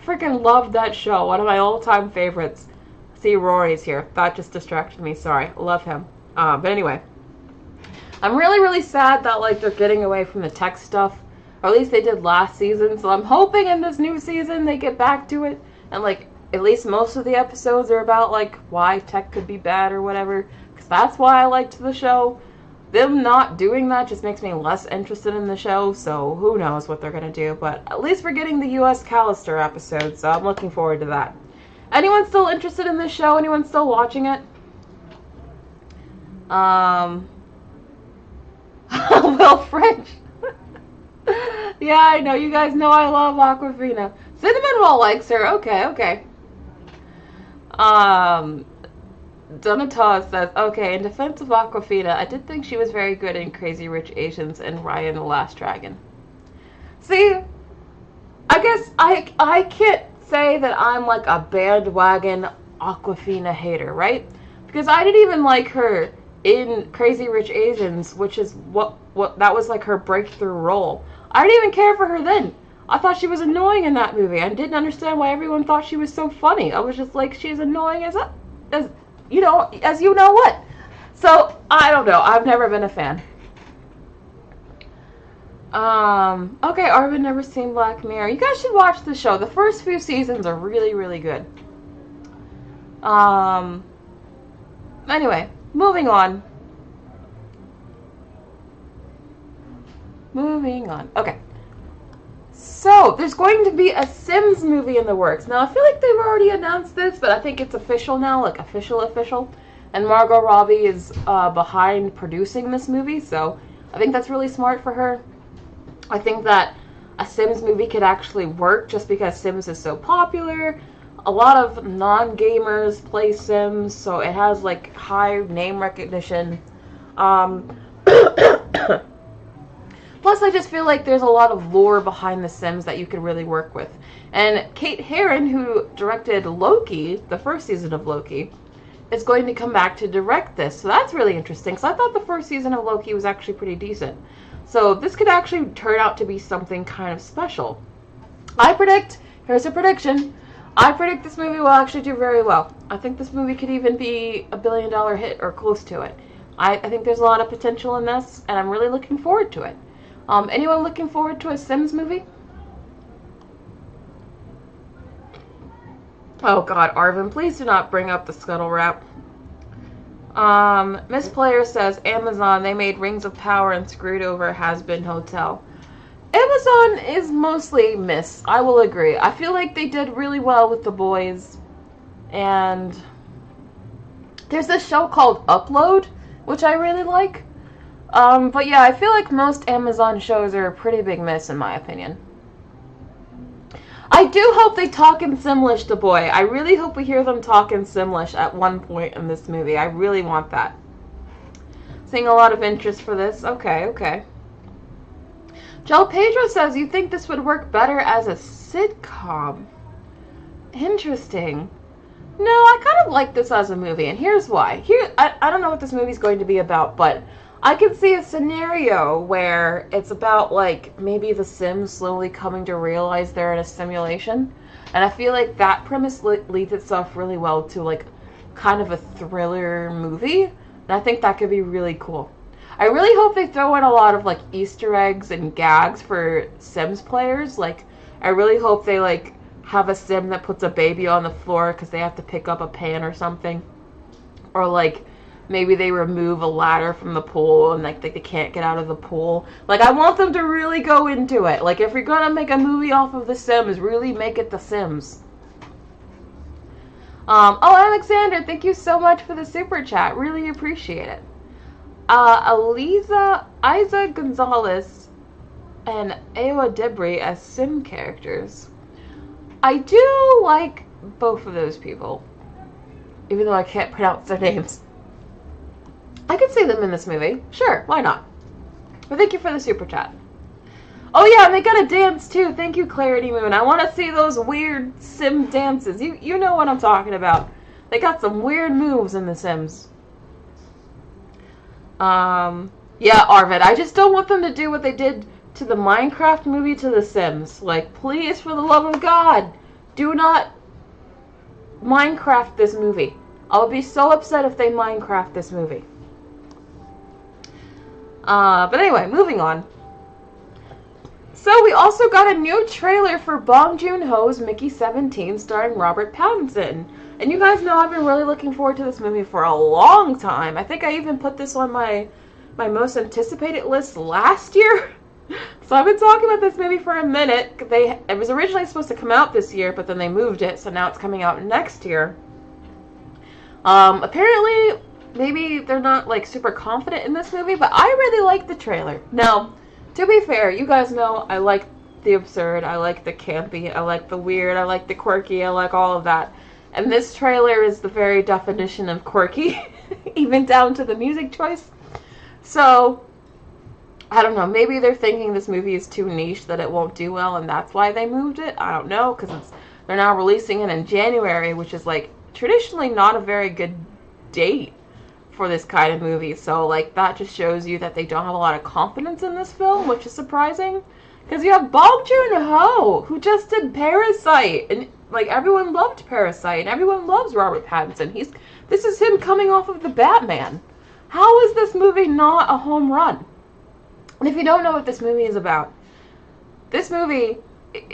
Freaking loved that show, one of my all-time favorites. See, Rory's here. That just distracted me, sorry. Love him. But anyway, I'm really, really sad that, like, they're getting away from the tech stuff. Or at least they did last season, so I'm hoping in this new season they get back to it, and, like, at least most of the episodes are about, like, why tech could be bad or whatever, because that's why I liked the show. Them not doing that just makes me less interested in the show, so who knows what they're gonna do, but at least we're getting the U.S. Callister episode, so I'm looking forward to that. Anyone still interested in this show? Anyone still watching it? Will French. Yeah, I know. You guys know I love Awkwafina. Cinnamon Roll likes her. Okay. Donata says, okay, in defense of Awkwafina, I did think she was very good in Crazy Rich Asians and Raya and the Last Dragon. See, I guess I can't say that I'm like a bandwagon Awkwafina hater, right? Because I didn't even like her in Crazy Rich Asians, which is what that was like her breakthrough role. I didn't even care for her then. I thought she was annoying in that movie. I didn't understand why everyone thought she was so funny. I was just like, she's annoying as you know what. So, I don't know. I've never been a fan. Okay, Arvin never seen Black Mirror. You guys should watch the show. The first few seasons are really, really good. Anyway, moving on. Okay. So, there's going to be a Sims movie in the works. Now, I feel like they've already announced this, but I think it's official now, like official. And Margot Robbie is behind producing this movie, so I think that's really smart for her. I think that a Sims movie could actually work just because Sims is so popular. A lot of non-gamers play Sims, so it has like high name recognition. Plus, I just feel like there's a lot of lore behind The Sims that you could really work with. And Katherin, who directed Loki, the first season of Loki, is going to come back to direct this. So that's really interesting, because I thought the first season of Loki was actually pretty decent. So this could actually turn out to be something kind of special. Here's a prediction, I predict this movie will actually do very well. I think this movie could even be a $1 billion hit or close to it. I think there's a lot of potential in this, and I'm really looking forward to it. Anyone looking forward to a Sims movie? Oh god, Arvin, please do not bring up the Scuttle Wrap. Miss Player says, Amazon, they made Rings of Power and screwed over Has Been Hotel. Amazon is mostly miss, I will agree. I feel like they did really well with The Boys. And there's this show called Upload, which I really like. But yeah, I feel like most Amazon shows are a pretty big miss in my opinion. I do hope they talk in Simlish to Boy. I really hope we hear them talk in Simlish at one point in this movie. I really want that. Seeing a lot of interest for this. Okay. Joe Pedro says, you think this would work better as a sitcom? Interesting. No, I kind of like this as a movie, and here's why. I don't know what this movie's going to be about, but I can see a scenario where it's about, like, maybe the Sims slowly coming to realize they're in a simulation. And I feel like that premise leads itself really well to, like, kind of a thriller movie. And I think that could be really cool. I really hope they throw in a lot of, like, Easter eggs and gags for Sims players. Like, I really hope they, like, have a Sim that puts a baby on the floor because they have to pick up a pan or something. Or, like, maybe they remove a ladder from the pool and, like, they can't get out of the pool. Like, I want them to really go into it. Like, if you're gonna make a movie off of The Sims, really make it The Sims. Oh, Alexander, thank you so much for the super chat. Really appreciate it. Isa Gonzalez and Awa Debris as Sim characters. I do like both of those people, even though I can't pronounce their names. I could see them in this movie. Sure, why not? But thank you for the super chat. Oh yeah, and they got a dance too. Thank you, Clarity Moon. I want to see those weird Sim dances. You know what I'm talking about. They got some weird moves in The Sims. Yeah, Arvid, I just don't want them to do what they did to the Minecraft movie to The Sims. Like, please, for the love of God, do not Minecraft this movie. I'll be so upset if they Minecraft this movie. But anyway, moving on. So we also got a new trailer for Bong Joon-ho's Mickey 17 starring Robert Pattinson. And you guys know I've been really looking forward to this movie for a long time. I think I even put this on my most anticipated list last year. So I've been talking about this movie for a minute. It was originally supposed to come out this year, but then they moved it, so now it's coming out next year. Apparently, maybe they're not, like, super confident in this movie, but I really like the trailer. Now, to be fair, you guys know I like the absurd, I like the campy, I like the weird, I like the quirky, I like all of that. And this trailer is the very definition of quirky, even down to the music choice. So, I don't know, maybe they're thinking this movie is too niche that it won't do well, and that's why they moved it. I don't know, because they're now releasing it in January, which is, like, traditionally not a very good date for this kind of movie. So, like, that just shows you that they don't have a lot of confidence in this film, which is surprising. Because you have Bong Joon-ho, who just did Parasite, and, like, everyone loved Parasite, and everyone loves Robert Pattinson. This is him coming off of The Batman. How is this movie not a home run? And if you don't know what this movie is about, this movie,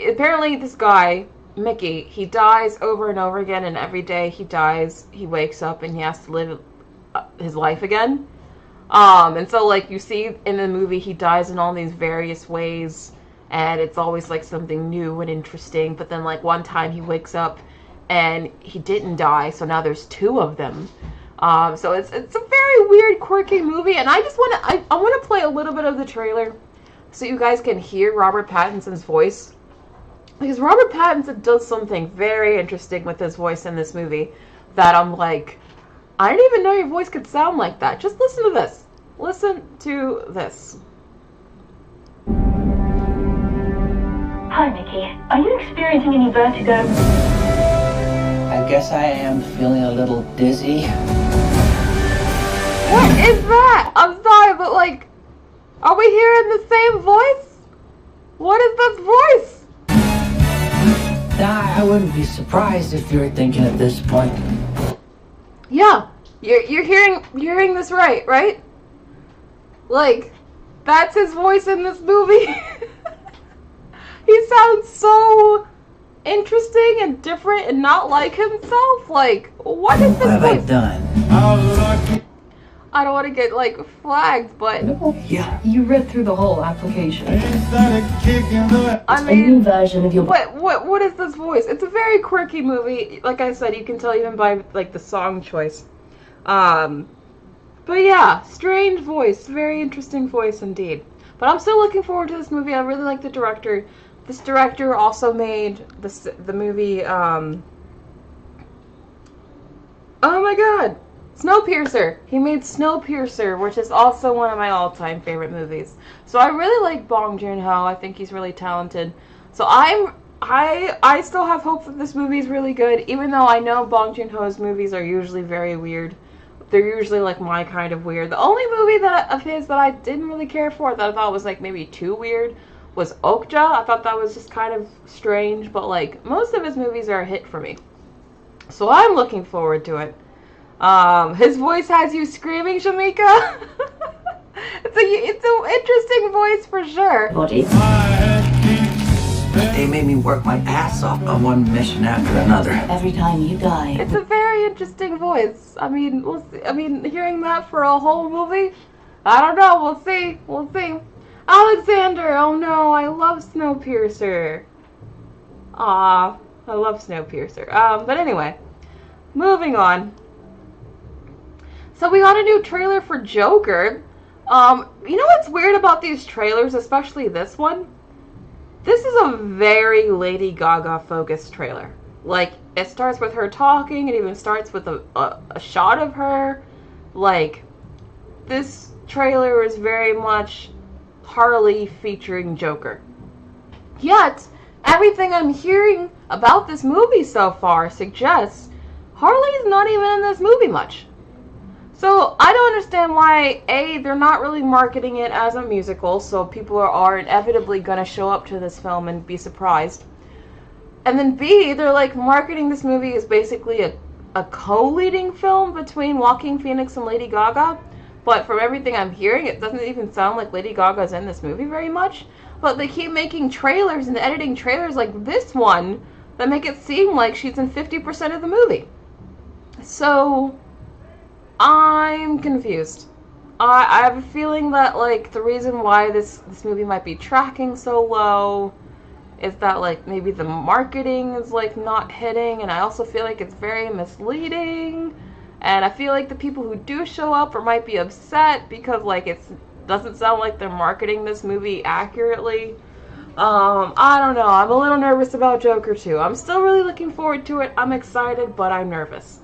apparently this guy, Mickey, he dies over and over again, and every day he dies, he wakes up and he has to live his life again. And so, like, you see in the movie, he dies in all these various ways, and it's always, like, something new and interesting. But then, like, one time he wakes up and he didn't die, so now there's two of them. So it's a very weird, quirky movie, and I just I want to play a little bit of the trailer so you guys can hear Robert Pattinson's voice. Because Robert Pattinson does something very interesting with his voice in this movie that I'm like, I didn't even know your voice could sound like that. Just listen to this. Listen to this. Hi, Mickey. Are you experiencing any vertigo? I guess I am feeling a little dizzy. What is that? I'm sorry, but, like, are we hearing the same voice? What is this voice? I wouldn't be surprised if you're thinking at this point. Yeah, you're hearing this right? Like, that's his voice in this movie. He sounds so interesting and different and not like himself. Like, what is this What have I voice? done? I don't want to get, like, flagged, but Yeah. You read through the whole application. I A new mean, version of your what is this voice? It's a very quirky movie. Like I said, you can tell even by, like, the song choice. But yeah, strange voice, very interesting voice indeed. But I'm still looking forward to this movie. I really like the director. This director also made the movie, oh my god, Snowpiercer. He made Snowpiercer, which is also one of my all-time favorite movies. So I really like Bong Joon-ho. I think he's really talented. So I'm I still have hope that this movie is really good, even though I know Bong Joon-ho's movies are usually very weird. They're usually like my kind of weird. The only movie of his that I didn't really care for, that I thought was like maybe too weird, was Okja. I thought that was just kind of strange, but like most of his movies are a hit for me. So I'm looking forward to it. His voice has you screaming, Shamika. it's an interesting voice for sure. Body. They made me work my ass off on one mission after another. Every time you die. It's a very interesting voice. I mean, we'll see. I mean, hearing that for a whole movie, I don't know. We'll see. We'll see. Alexander, oh no, I love Snowpiercer. Aw, I love Snowpiercer. But anyway, moving on. So we got a new trailer for Joker. You know what's weird about these trailers, especially this one? This is a very Lady Gaga focused trailer. Like, it starts with her talking, it even starts with a shot of her. Like, this trailer is very much Harley featuring Joker. Yet, everything I'm hearing about this movie so far suggests Harley's not even in this movie much. So, I don't understand why, A, they're not really marketing it as a musical, so people are inevitably going to show up to this film and be surprised. And then B, they're like marketing this movie as basically a co-leading film between Joaquin Phoenix and Lady Gaga. But from everything I'm hearing, it doesn't even sound like Lady Gaga's in this movie very much. But they keep making trailers and editing trailers like this one that make it seem like she's in 50% of the movie. So I'm confused. I have a feeling that like the reason why this movie might be tracking so low is that like maybe the marketing is like not hitting, and I also feel like it's very misleading, and I feel like the people who do show up might be upset because like it doesn't sound like they're marketing this movie accurately. I don't know. I'm a little nervous about Joker 2. I'm still really looking forward to it. I'm excited, but I'm nervous.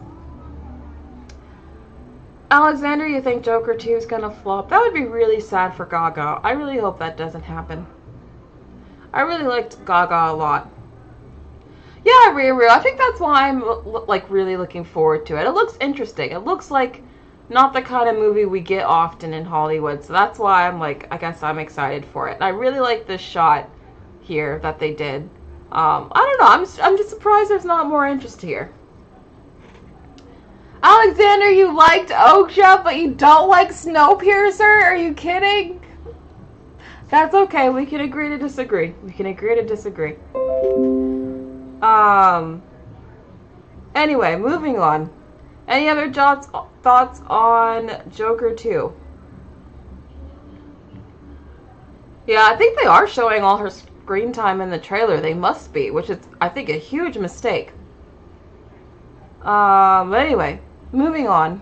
Alexander, you think Joker 2 is gonna flop? That would be really sad for Gaga. I really hope that doesn't happen. I really liked Gaga a lot. Yeah, Riri, I think that's why I'm like really looking forward to it. It looks interesting. It looks like not the kind of movie we get often in Hollywood, so that's why I'm like, I guess I'm excited for it. And I really like this shot here that they did. I don't know. I'm just surprised there's not more interest here. Alexander, you liked Okja, but you don't like Snowpiercer? Are you kidding? That's okay. We can agree to disagree. We can agree to disagree. Anyway, moving on. Any other thoughts on Joker 2? Yeah, I think they are showing all her screen time in the trailer. They must be, which is, I think, a huge mistake. But anyway, moving on.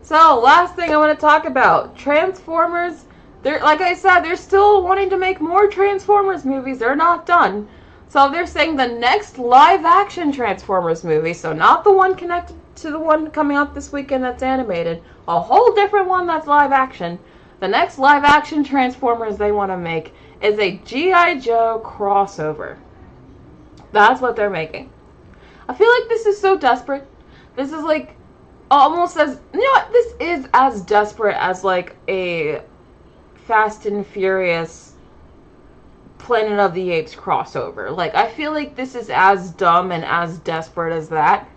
So, last thing I want to talk about. Transformers. They're, like I said, they're still wanting to make more Transformers movies. They're not done. So they're saying the next live-action Transformers movie, so not the one connected to the one coming out this weekend that's animated, a whole different one that's live-action. The next live-action Transformers they want to make is a G.I. Joe crossover. That's what they're making. I feel like this is so desperate. This is like almost as, you know what, this is as desperate as like a Fast and Furious Planet of the Apes crossover. Like, I feel like this is as dumb and as desperate as that.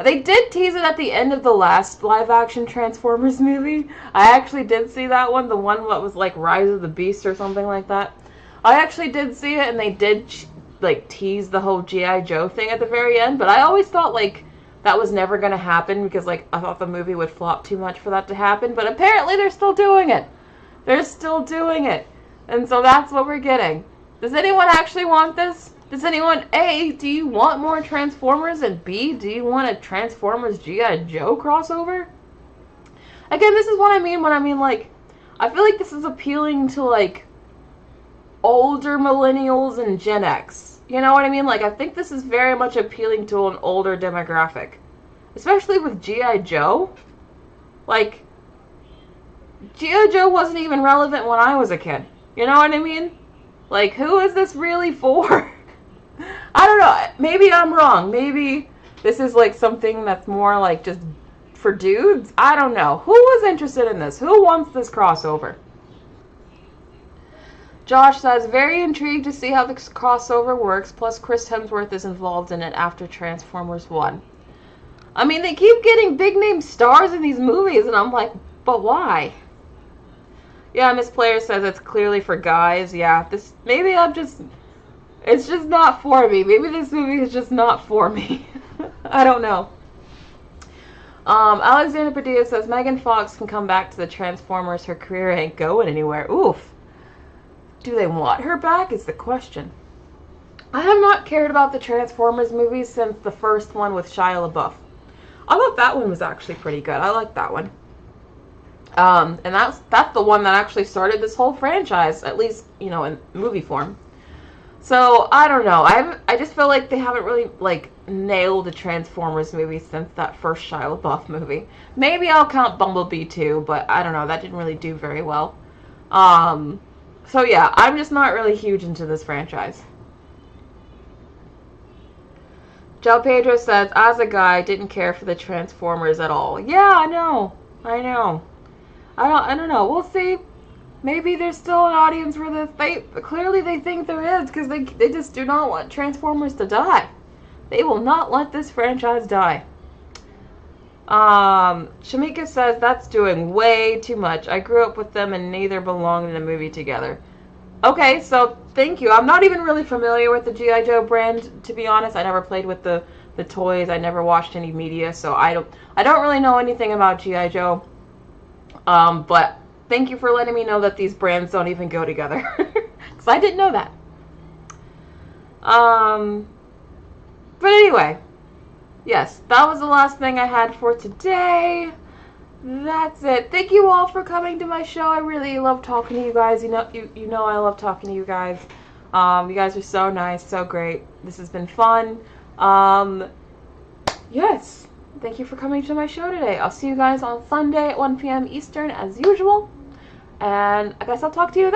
They did tease it at the end of the last live-action Transformers movie. I actually did see that one, the one that was like Rise of the Beast or something like that. I actually did see it, and they did like tease the whole G.I. Joe thing at the very end, but I always thought like that was never going to happen because like I thought the movie would flop too much for that to happen, but apparently they're still doing it. They're still doing it. And so that's what we're getting. Does anyone actually want this? Does anyone, A, do you want more Transformers? And B, do you want a Transformers G.I. Joe crossover? Again, this is what I mean when I mean, like, I feel like this is appealing to, like, older millennials and Gen X. You know what I mean? Like, I think this is very much appealing to an older demographic. Especially with G.I. Joe. Like, G.I. Joe wasn't even relevant when I was a kid. You know what I mean? Like, who is this really for? I don't know. Maybe I'm wrong. Maybe this is like something that's more like just for dudes. I don't know. Who was interested in this? Who wants this crossover? Josh says, very intrigued to see how this crossover works, plus Chris Hemsworth is involved in it after Transformers 1. I mean, they keep getting big-name stars in these movies, and I'm like, but why? Yeah, Miss Player says it's clearly for guys. Yeah, maybe it's just not for me. Maybe this movie is just not for me. I don't know. Alexander Padilla says, Megan Fox can come back to the Transformers. Her career ain't going anywhere. Oof. Do they want her back is the question. I have not cared about the Transformers movies since the first one with Shia LaBeouf. I thought that one was actually pretty good. I liked that one. And that's the one that actually started this whole franchise, at least, you know, in movie form. So, I don't know. I just feel like they haven't really, like, nailed the Transformers movie since that first Shia LaBeouf movie. Maybe I'll count Bumblebee too, but I don't know. That didn't really do very well. So yeah, I'm just not really huge into this franchise. Joe Pedro says, as a guy, didn't care for the Transformers at all. Yeah, I know. I don't know. We'll see. Maybe there's still an audience where clearly they think there is, because they just do not want Transformers to die. They will not let this franchise die. Shamika says, that's doing way too much. I grew up with them and neither belonged in a movie together. Okay, so thank you. I'm not even really familiar with the G.I. Joe brand, to be honest. I never played with the toys. I never watched any media, so I don't really know anything about G.I. Joe. But thank you for letting me know that these brands don't even go together. Because I didn't know that. But anyway. Yes, that was the last thing I had for today. That's it. Thank you all for coming to my show. I really love talking to you guys. You know I love talking to you guys. You guys are so nice, so great. This has been fun. Yes. Thank you for coming to my show today. I'll see you guys on Sunday at 1 p.m. Eastern as usual. And I guess I'll talk to you then.